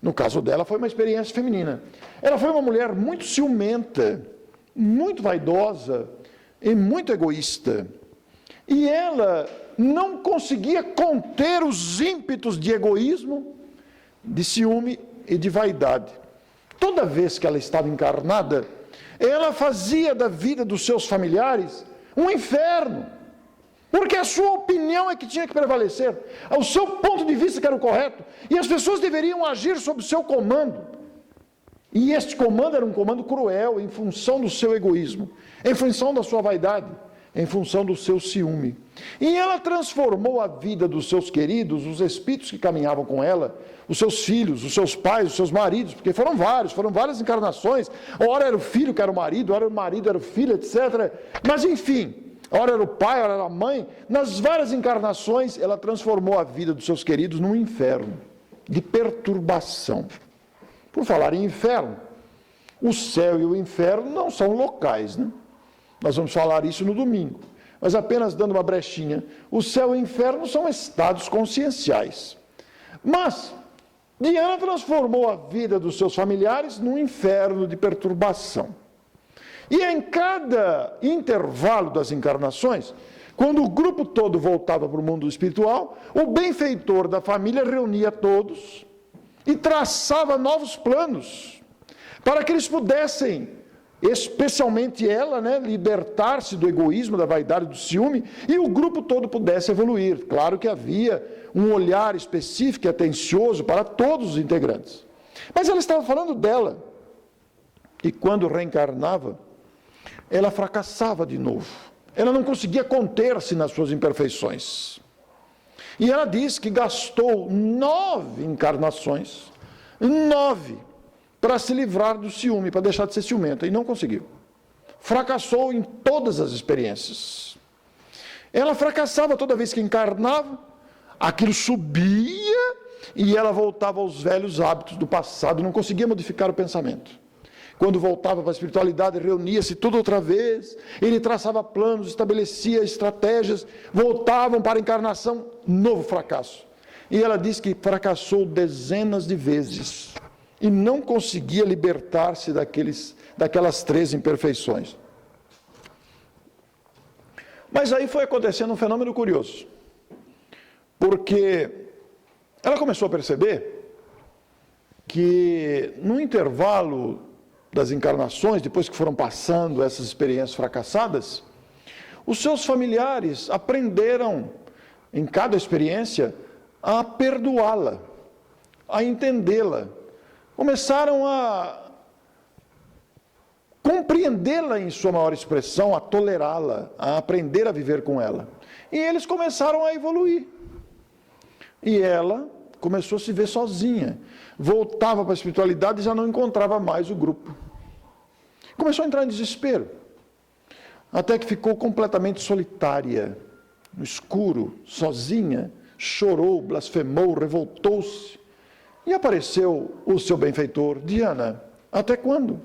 No caso dela, foi uma experiência feminina. Ela foi uma mulher muito ciumenta, muito vaidosa e muito egoísta. E ela não conseguia conter os ímpetos de egoísmo, de ciúme e de vaidade. Toda vez que ela estava encarnada, ela fazia da vida dos seus familiares um inferno, porque a sua opinião é que tinha que prevalecer, o seu ponto de vista que era o correto, e as pessoas deveriam agir sob o seu comando. E este comando era um comando cruel, em função do seu egoísmo, em função da sua vaidade, em função do seu ciúme. E ela transformou a vida dos seus queridos, os espíritos que caminhavam com ela, os seus filhos, os seus pais, os seus maridos, porque foram várias encarnações. Ora era o filho que era o marido era o filho, etc. Mas enfim, ora era o pai, ora era a mãe. Nas várias encarnações, ela transformou a vida dos seus queridos num inferno de perturbação. Por falar em inferno, o céu e o inferno não são locais, né? Nós vamos falar isso no domingo, mas apenas dando uma brechinha. O céu e o inferno são estados conscienciais. Mas Diana transformou a vida dos seus familiares num inferno de perturbação. E em cada intervalo das encarnações, quando o grupo todo voltava para o mundo espiritual, o benfeitor da família reunia todos e traçava novos planos para que eles pudessem, especialmente ela, libertar-se do egoísmo, da vaidade, do ciúme, e o grupo todo pudesse evoluir. Claro que havia um olhar específico e atencioso para todos os integrantes. Mas ela estava falando dela. E quando reencarnava, ela fracassava de novo. Ela não conseguia conter-se nas suas imperfeições. E ela diz que gastou 9 encarnações, 9, para se livrar do ciúme, para deixar de ser ciumenta, e não conseguiu. Fracassou em todas as experiências. Ela fracassava toda vez que encarnava, aquilo subia e ela voltava aos velhos hábitos do passado, não conseguia modificar o pensamento. Quando voltava para a espiritualidade, reunia-se tudo outra vez, ele traçava planos, estabelecia estratégias, voltavam para a encarnação, novo fracasso. E ela diz que fracassou dezenas de vezes e não conseguia libertar-se daquelas 3 imperfeições. Mas aí foi acontecendo um fenômeno curioso, porque ela começou a perceber que no intervalo das encarnações, depois que foram passando essas experiências fracassadas, os seus familiares aprenderam, em cada experiência, a perdoá-la, a entendê-la, começaram a compreendê-la em sua maior expressão, a tolerá-la, a aprender a viver com ela. E eles começaram a evoluir. E ela começou a se ver sozinha, voltava para a espiritualidade e já não encontrava mais o grupo. Começou a entrar em desespero, até que ficou completamente solitária, no escuro, sozinha, chorou, blasfemou, revoltou-se. E apareceu o seu benfeitor: Diana, até quando?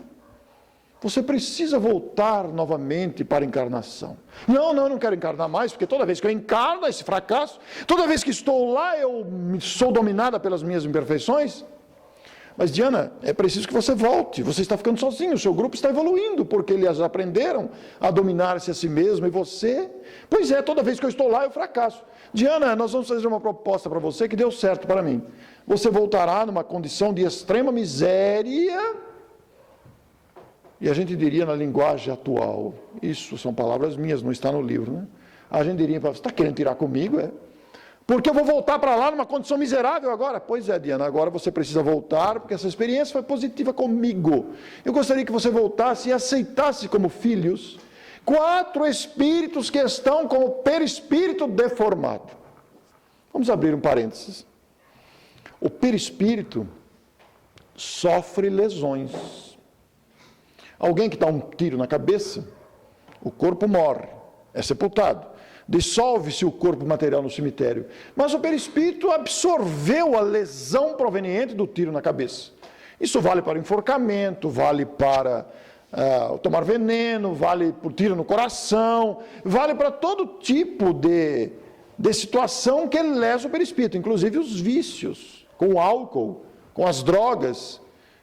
Você precisa voltar novamente para a encarnação. Não, eu não quero encarnar mais, porque toda vez que eu encarno esse fracasso, toda vez que estou lá, eu sou dominada pelas minhas imperfeições. Mas Diana, é preciso que você volte, você está ficando sozinho, o seu grupo está evoluindo, porque eles aprenderam a dominar-se a si mesmo, e você? Pois é, toda vez que eu estou lá, eu fracasso. Diana, nós vamos fazer uma proposta para você que deu certo para mim. Você voltará numa condição de extrema miséria, e a gente diria na linguagem atual, isso são palavras minhas, não está no livro, né? A gente diria: você está querendo tirar comigo, é? Porque eu vou voltar para lá numa condição miserável agora? Pois é, Diana, agora você precisa voltar, porque essa experiência foi positiva comigo. Eu gostaria que você voltasse e aceitasse como filhos 4 espíritos que estão com o perispírito deformado. Vamos abrir um parênteses. O perispírito sofre lesões. Alguém que dá um tiro na cabeça, o corpo morre, é sepultado. Dissolve-se o corpo material no cemitério. Mas o perispírito absorveu a lesão proveniente do tiro na cabeça. Isso vale para enforcamento, vale para tomar veneno, vale por tiro no coração, vale para todo tipo de situação que lesa o perispírito, inclusive os vícios, com o álcool, com as drogas,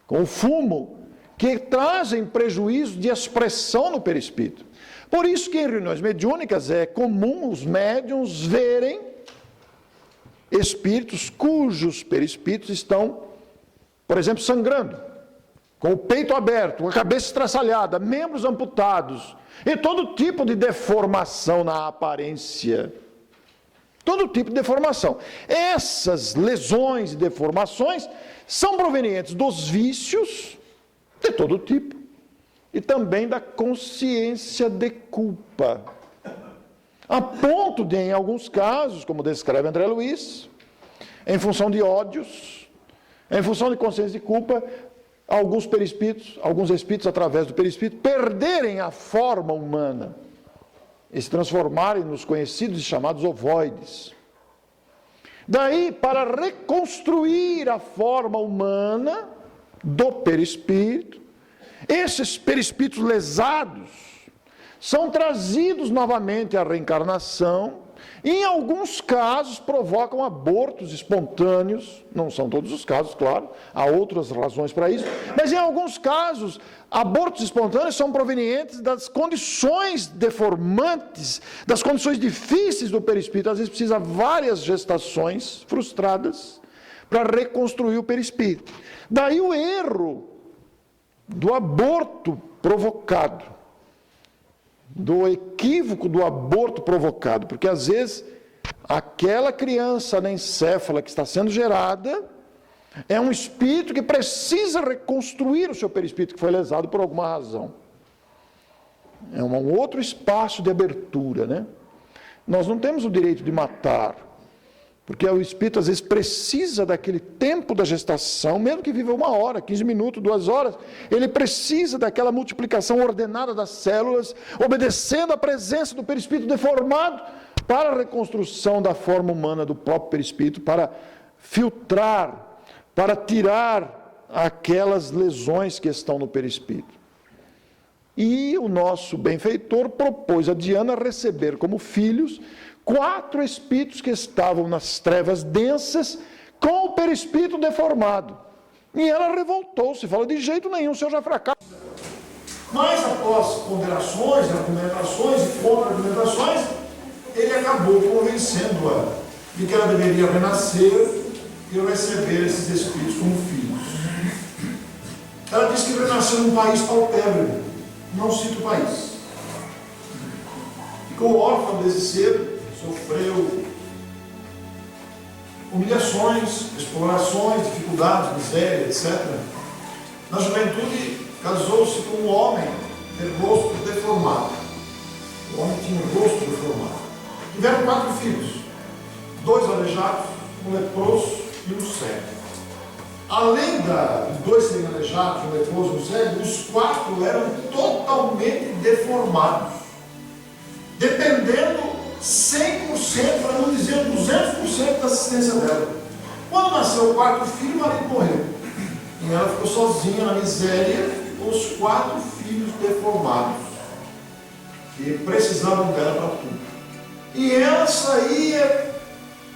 com o fumo, que trazem prejuízo de expressão no perispírito. Por isso que em reuniões mediúnicas é comum os médiuns verem espíritos cujos perispíritos estão, por exemplo, sangrando, com o peito aberto, com a cabeça estraçalhada, membros amputados, e todo tipo de deformação na aparência. Todo tipo de deformação. Essas lesões e deformações são provenientes dos vícios de todo tipo e também da consciência de culpa. A ponto de, em alguns casos, como descreve André Luiz, em função de ódios, em função de consciência de culpa, alguns espíritos, através do perispírito, perderem a forma humana e se transformarem nos conhecidos e chamados ovoides. Daí, para reconstruir a forma humana do perispírito, esses perispíritos lesados são trazidos novamente à reencarnação e, em alguns casos, provocam abortos espontâneos. Não são todos os casos, claro, há outras razões para isso, mas em alguns casos, abortos espontâneos são provenientes das condições deformantes, das condições difíceis do perispírito. Às vezes precisa várias gestações frustradas para reconstruir o perispírito. Daí o erro do aborto provocado, do equívoco do aborto provocado, porque às vezes aquela criança anencéfala que está sendo gerada é um espírito que precisa reconstruir o seu perispírito que foi lesado por alguma razão. É um outro espaço de abertura, né? Nós não temos o direito de matar, porque o espírito às vezes precisa daquele tempo da gestação, mesmo que viva 1 hora, 15 minutos, 2 horas, ele precisa daquela multiplicação ordenada das células, obedecendo à presença do perispírito deformado, para a reconstrução da forma humana do próprio perispírito, para filtrar, para tirar aquelas lesões que estão no perispírito. E o nosso benfeitor propôs a Diana receber como filhos 4 espíritos que estavam nas trevas densas com o perispírito deformado. E ela revoltou-se, falou: de jeito nenhum, o senhor já fracassa. Mas após ponderações, argumentações e contra-argumentações, ele acabou convencendo-a de que ela deveria renascer e receber esses espíritos como filhos. Ela disse que renasceu num país paupérrimo, não cito o país. Ficou órfã desde cedo, sofreu humilhações, explorações, dificuldades, miséria, etc. Na juventude, casou-se com um homem de rosto deformado. O homem tinha um rosto deformado. Tiveram 4 filhos, 2 aleijados, um leproso e um cego. Além de 2 serem aleijados, um leproso e um cego, os 4 eram totalmente deformados, dependendo 100%, para não dizer 200% da assistência dela. Quando nasceu o 4º filho, o marido morreu. E ela ficou sozinha na miséria, com os 4 filhos deformados, que precisavam dela para tudo. E ela saía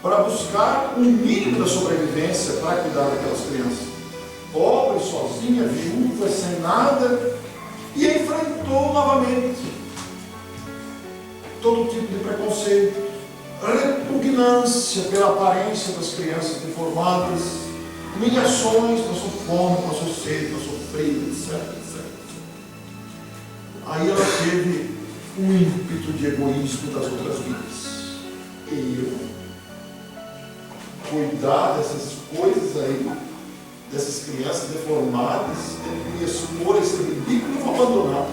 para buscar um mínimo da sobrevivência para cuidar daquelas crianças. Pobre, sozinha, viúva, sem nada, e enfrentou novamente todo tipo de preconceito, repugnância pela aparência das crianças deformadas, humilhações, passou fome, passou sede, passou frio, etc. Aí ela teve um ímpeto de egoísmo das outras vidas. Eu cuidar dessas coisas aí, dessas crianças deformadas, eu me expor a esse ridículo e vou abandonar.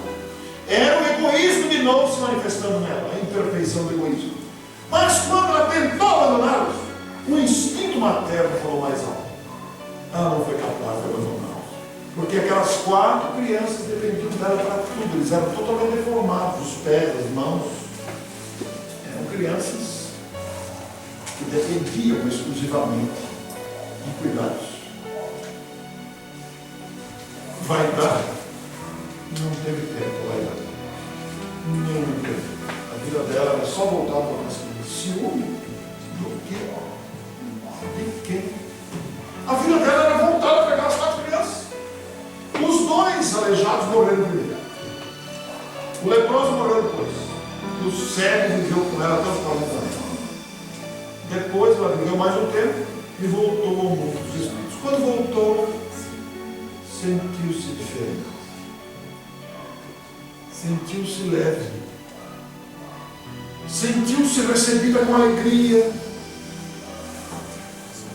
Era o egoísmo de novo se manifestando nela, a imperfeição do egoísmo. Mas quando ela tentou abandoná-los, o instinto materno falou mais alto. Ela não foi capaz de abandoná-los. Porque aquelas 4 crianças dependiam dela para tudo. Eles eram totalmente deformados, os pés, as mãos. Eram crianças que dependiam exclusivamente de cuidados. Vaidade. Não teve tempo, vaidade. Nunca. A vida dela era só voltar para a ciúme. Do quê? De quem? A vida dela era voltada para aquelas 4 crianças. Os 2 aleijados morreram primeiro. O leproso morreu depois. E o cego viveu com ela até os 40 anos. Depois ela viveu mais um tempo e voltou ao mundo dos espíritos. Quando voltou, sentiu-se diferente. Sentiu-se leve. Sentiu-se recebida com alegria.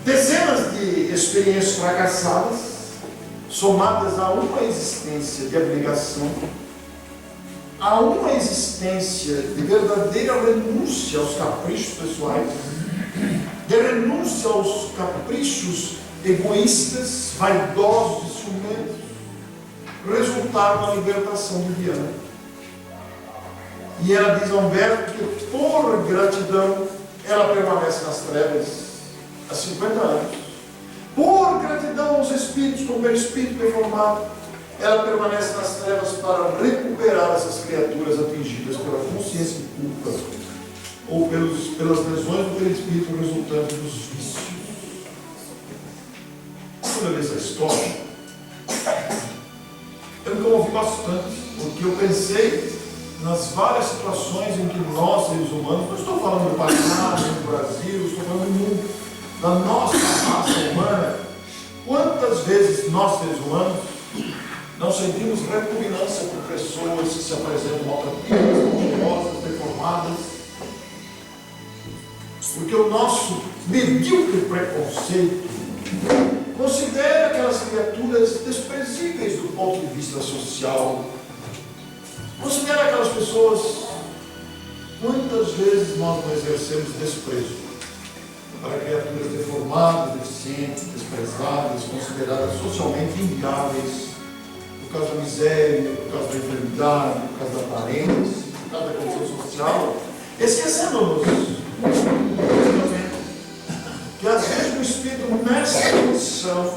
Dezenas de experiências fracassadas, somadas a uma existência de abnegação, a uma existência de verdadeira renúncia aos caprichos pessoais, de renúncia aos caprichos egoístas, vaidosos e ciumentos, resultaram na libertação de Diana. E ela diz a Humberto que, por gratidão, ela permanece nas trevas há 50 anos. Por gratidão aos espíritos, como é espírito reformado, ela permanece nas trevas para recuperar essas criaturas atingidas pela consciência de culpa ou pelas lesões do perispírito resultantes dos vícios. Quando eu li essa história, eu me comovi bastante, porque eu pensei nas várias situações em que nós, seres humanos, não estou falando do passado, do Brasil, estou falando do mundo, da nossa raça humana, quantas vezes nós, seres humanos, não sentimos repugnância por pessoas que se apresentam maltrapilhas, mentirosas, deformadas, porque o nosso medíocre preconceito considera aquelas criaturas desprezíveis do ponto de vista social, considera aquelas pessoas. Quantas vezes nós não exercemos desprezo para criaturas deformadas, deficientes, desprezadas, consideradas socialmente inviáveis, por causa da miséria, por causa da enfermidade, por causa da aparência, por causa da condição social, esquecendo-nos que às vezes o Espírito nessa condição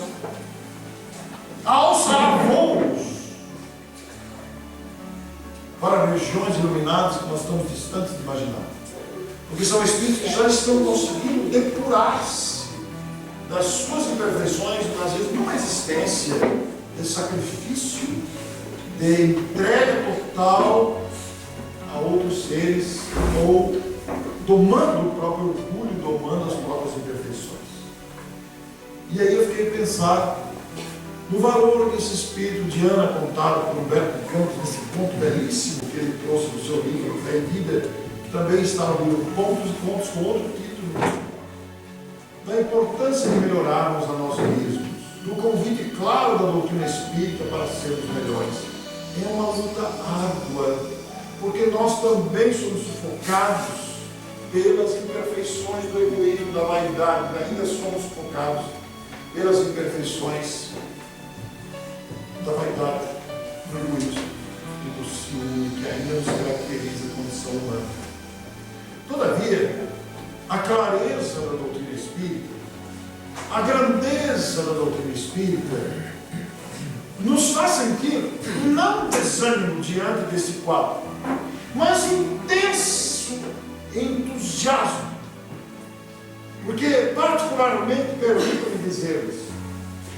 alça voos para regiões iluminadas que nós estamos distantes de imaginar. Porque são espíritos que já estão conseguindo depurar-se das suas imperfeições, às vezes numa existência de sacrifício, de entrega total a outros seres, ou domando o próprio orgulho, domando as próprias imperfeições. E aí eu fiquei a pensar no valor que esse espírito de Ana, contado por Humberto Campos, nesse ponto belíssimo que ele trouxe no seu livro Fé e Vida, que também está no livro Pontos e Contos com outro título, da importância de melhorarmos a nós mesmos, do convite claro da doutrina espírita para sermos melhores. É uma luta árdua, porque nós também somos sufocados pelas imperfeições do egoísmo, da vaidade, ainda somos sufocados pelas imperfeições da vaidade, do egoísmo e do ciúme, que ainda nos caracteriza a condição humana. Todavia, a clareza da doutrina espírita, a grandeza da doutrina espírita, nos faz sentir não desânimo diante desse quadro, mas intenso entusiasmo. Porque, particularmente, permita-me dizer-lhes,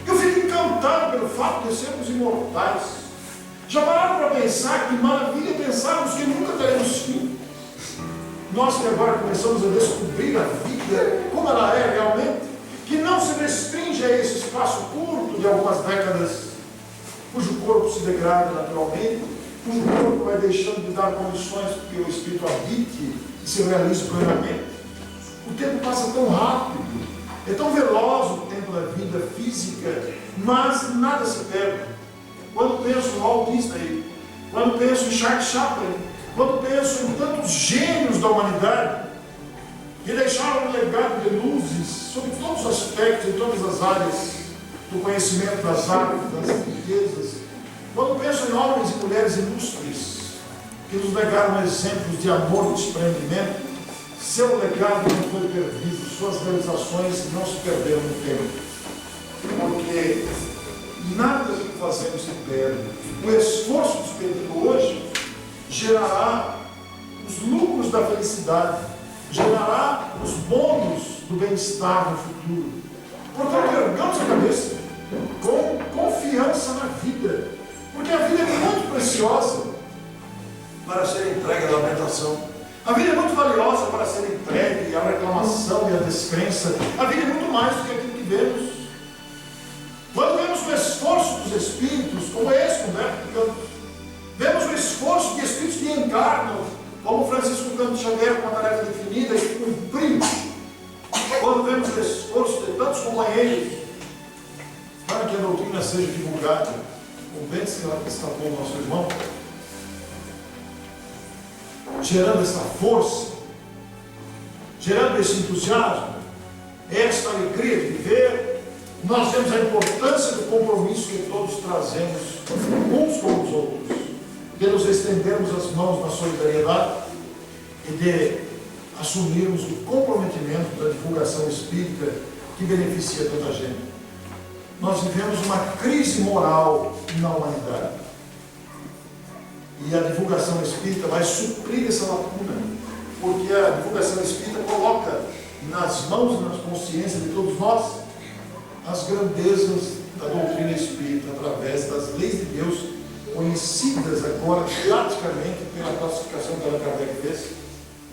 eu fico encantado pelo fato de sermos imortais. Já pararam para pensar que maravilha pensarmos que nunca teremos fim? Nós que agora começamos a descobrir a vida como ela é realmente, que não se restringe a esse espaço curto de algumas décadas, cujo corpo se degrada naturalmente, cujo corpo vai deixando de dar condições para que o espírito habite e se realize plenamente. O tempo passa tão rápido, é tão veloz o tempo da vida física, mas nada se perde. Quando penso no Walt Disney, quando penso em Charles Chaplin, quando penso em tantos gênios da humanidade, que deixaram um legado de luzes sobre todos os aspectos, em todas as áreas do conhecimento, das artes, das riquezas, quando penso em homens e mulheres ilustres, que nos legaram exemplos de amor e desprendimento, seu legado não foi perdido, suas realizações não se perderam no tempo. Porque nada do que fazemos se perde. O esforço despedido hoje gerará os lucros da felicidade, gerará os bônus do bem-estar no futuro. Portanto, ergamos a cabeça com confiança na vida, porque a vida é muito preciosa para ser entregue à lamentação. A vida é muito valiosa para ser entregue à reclamação e à descrença. A vida é muito mais do que aquilo que vemos. Quando vemos o esforço dos Espíritos, como esse Humberto de Campos, vemos o esforço de Espíritos que encarnam, como Francisco Campos Xavier, com a tarefa definida e cumpriu. Quando vemos o esforço de tantos companheiros para que a doutrina seja divulgada, como bem se destacou o nosso irmão, gerando essa força, gerando esse entusiasmo, esta alegria de viver, nós vemos a importância do compromisso que todos trazemos uns com os outros, de nos estendermos as mãos na solidariedade e de assumirmos o comprometimento da divulgação espírita que beneficia tanta gente. Nós vivemos uma crise moral na humanidade. E a divulgação espírita vai suprir essa lacuna, porque a divulgação espírita coloca nas mãos e na consciência de todos nós as grandezas da doutrina espírita, através das leis de Deus, conhecidas agora praticamente pela classificação que Allan Kardec fez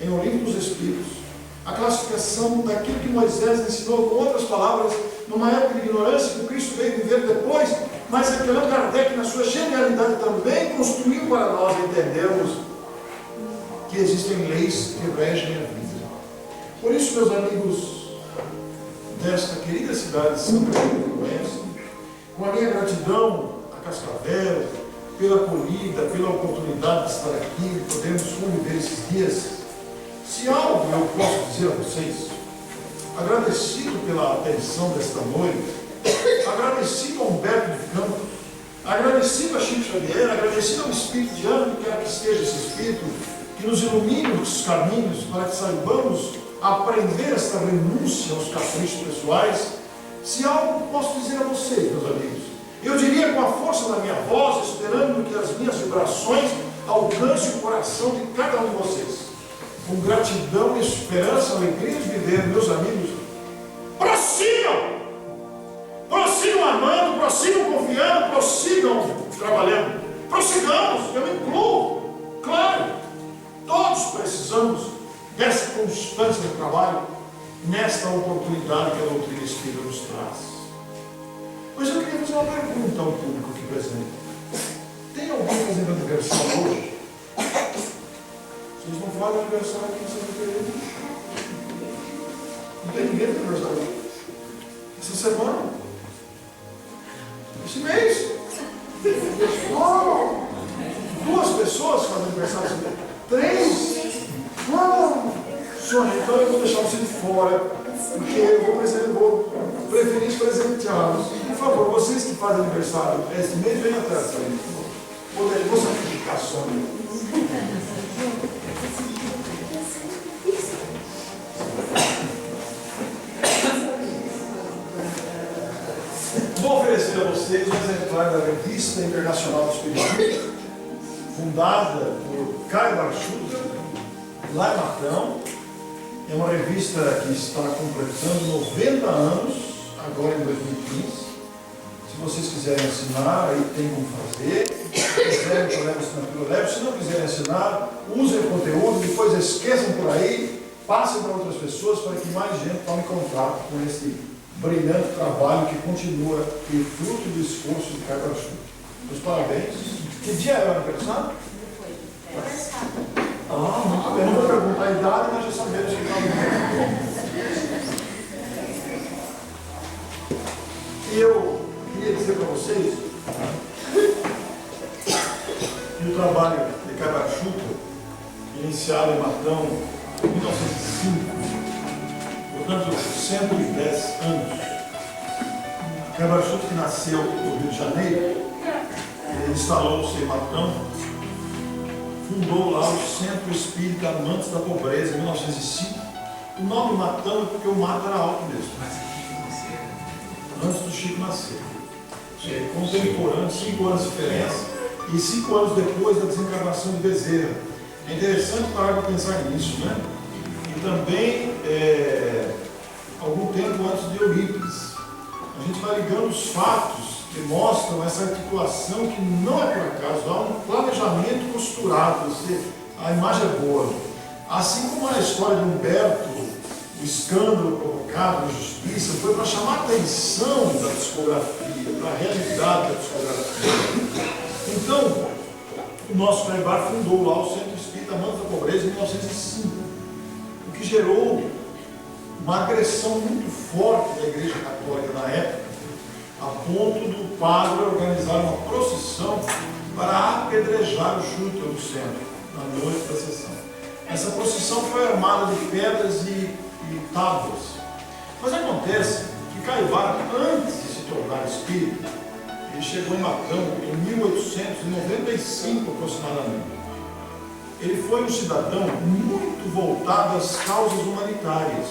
em O Livro dos Espíritos. A classificação daquilo que Moisés ensinou, com outras palavras, numa época de ignorância que o Cristo veio viver depois, mas que Allan Kardec, na sua genialidade, também construiu para nós entendermos que existem leis que regem a vida. Por isso, meus amigos desta querida cidade de São Paulo, que conhecem, com a minha gratidão a Cascavel, pela acolhida, pela oportunidade de estar aqui, podemos conviver esses dias. Se algo eu posso dizer a vocês, agradecido pela atenção desta noite, agradecido a Humberto de Campos, agradecido a Chico Xavier, agradecido ao Espírito de ânimo, quer que esteja esse Espírito, que nos ilumine os caminhos para que saibamos aprender esta renúncia aos caprichos pessoais. Se algo posso dizer a vocês, meus amigos, eu diria com a força da minha voz, esperando que as minhas vibrações alcancem o coração de cada um de vocês. Com gratidão, esperança, alegria de viver, meus amigos, prossigam! Prossigam amando, prossigam confiando, prossigam trabalhando. Prossigamos, eu me incluo, claro. Todos precisamos dessa constância no trabalho, nesta oportunidade que a doutrina espírita nos traz. Mas eu queria fazer uma pergunta ao público aqui presente. Tem alguém fazendo aniversário hoje? Vocês não fazem aniversário aqui em Santa Teresa? Não tem ninguém fazendo aniversário essa semana? Esse mês? Oh, 2 pessoas fazem aniversário esse mês. 3? Sônia, então eu vou deixar você de fora, porque eu vou preferir presenteá-los. Por favor, vocês que fazem aniversário esse mês, venham atrás para mim. Vou sacrificar a Sônia. Vou oferecer a vocês um exemplar da Revista Internacional do Espiritismo, fundada por Caio Barchuta, lá em Matão. É uma revista que está completando 90 anos, agora em 2015. Se vocês quiserem assinar, aí tem como fazer. Se quiserem que eu leve assinatura, leve. Se não quiserem assinar, usem o conteúdo, depois esqueçam por aí, passem para outras pessoas para que mais gente tome contato com esse brilhante trabalho que continua e fruto do esforço de Caio Barchuta. Meus parabéns. Que dia é o aniversário? Muito bem. Não vou perguntar a idade, mas já sabemos que está muito. E eu queria dizer para vocês que o trabalho de Caio Barchuta, iniciado em Matão em 1905, portanto, 110 anos. Caio Barchuta, que nasceu no Rio de Janeiro, instalou-se em Matão, fundou lá o Centro Espírita Amantes da Pobreza, em 1905. O nome Matão é porque o mato era alto mesmo, antes do Chico nascer. contemporâneos, 5 anos de diferença, e 5 anos depois da desencarnação de Bezerra. É interessante parar para pensar nisso, né? E também, algum tempo antes de Eurípides. A gente vai ligando os fatos que mostram essa articulação que não é por acaso, há um planejamento costurado, a imagem é boa. Assim como na história de Humberto, o escândalo provocado na justiça foi para chamar a atenção da psicografia, para a realidade da psicografia. Então, o nosso Caibar fundou lá o Centro Espírita Manos da Pobreza em 1905, o que gerou uma agressão muito forte da Igreja Católica na época, a ponto do padre organizar uma procissão para apedrejar o Schütte do centro, na noite da sessão. Essa procissão foi armada de pedras e tábuas. Mas acontece que Caibar, antes de se tornar espírita, ele chegou em Matão em 1895 aproximadamente. Ele foi um cidadão muito voltado às causas humanitárias.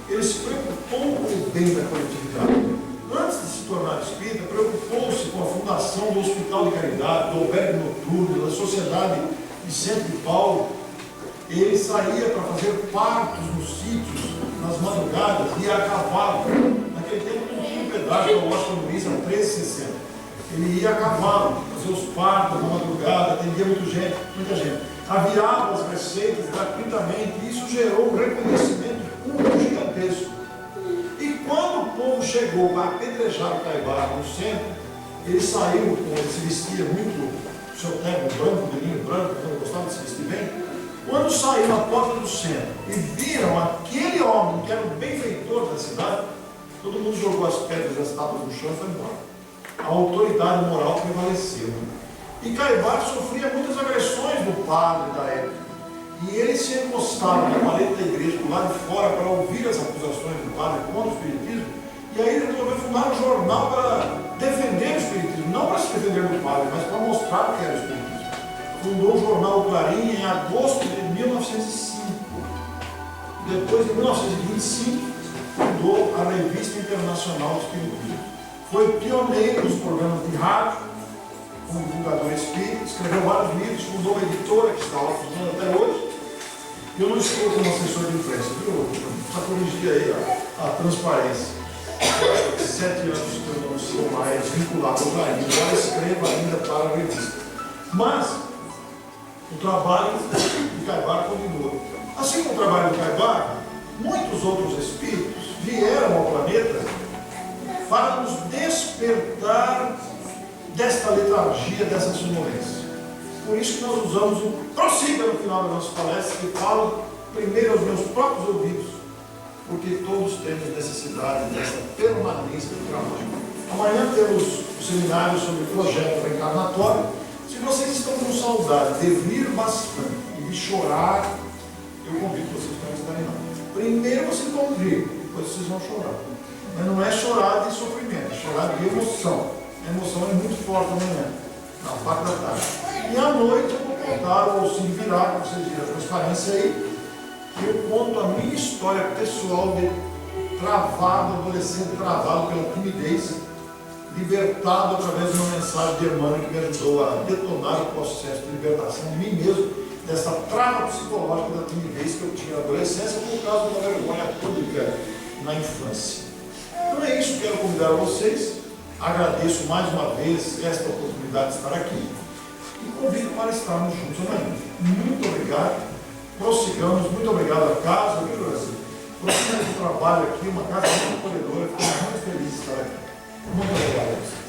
Ele se preocupou com o bem da coletividade. Antes de se tornar espírita, preocupou-se com a fundação do Hospital de Caridade, do Albergue Noturno, da Sociedade de Centro de Paulo. Ele saía para fazer partos nos sítios, nas madrugadas, ia a cavalo. Naquele tempo não tinha pedágio, eu acho que eu Luiz, era 13,60. Ele ia a cavalo, fazer os partos na madrugada, atendia muita gente. Aviava as receitas gratuitamente, e isso gerou um reconhecimento público gigantesco. E quando o povo chegou para apedrejar o Caibar no centro, ele saiu, ele se vestia muito, o seu terno branco, de linho branco, ele gostava de se vestir bem. Quando saiu na porta do centro e viram aquele homem que era o benfeitor da cidade, todo mundo jogou as pedras das tábuas no chão e foi embora. A autoridade moral prevaleceu. E Caibar sofria muitas agressões do padre da época. E ele se encostava na parede da igreja, do lado de fora, para ouvir as acusações do padre contra o espiritismo. E aí ele resolveu fundar um jornal para defender o espiritismo, não para se defender do padre, mas para mostrar o que era o espiritismo. Fundou o jornal O Clarim em agosto de 1905. Depois, de 1925, fundou a Revista Internacional do Espiritismo. Foi pioneiro nos programas de rádio, como divulgador espírita, escreveu vários livros, fundou uma editora que está lá funcionando até hoje. E eu não estou como assessor de imprensa, viu? Para corrigir aí a transparência. 7 anos que eu não sou mais vinculado ao Clarim, agora escrevo ainda para a revista. Mas o trabalho de Caibar continua. Assim como o trabalho de Caibar, muitos outros espíritos vieram ao planeta para nos despertar desta letargia, dessa sonolência. Por isso que nós usamos o prossiga no final da nossa palestra, que fala primeiro aos meus próprios ouvidos, porque todos temos necessidade dessa permanência do trabalho. Amanhã temos o seminário sobre o projeto reencarnatório. Se vocês estão com saudade de rir bastante e de chorar, eu convido vocês para estarem lá. Primeiro vocês vão rir, depois vocês vão chorar. Mas não é chorar de sofrimento, é chorar de emoção. A emoção é muito forte amanhã, na parte da tarde. E à noite eu vou contar o auxílio virar, para vocês viram a transparência aí, que eu conto a minha história pessoal de travado, adolescente travado pela timidez, libertado através de uma mensagem de Emmanuel que me ajudou a detonar o processo de libertação de mim mesmo, dessa trava psicológica da timidez que eu tinha na adolescência por causa da vergonha pública na infância. Então é isso que eu quero convidar a vocês. Agradeço mais uma vez esta oportunidade de estar aqui e convido para estarmos juntos amanhã. Muito obrigado. Prossigamos. Muito obrigado à casa, viu, Brasil? Prossigamos o trabalho aqui, uma casa muito acolhedora. Fico muito feliz de estar aqui. Muito obrigado.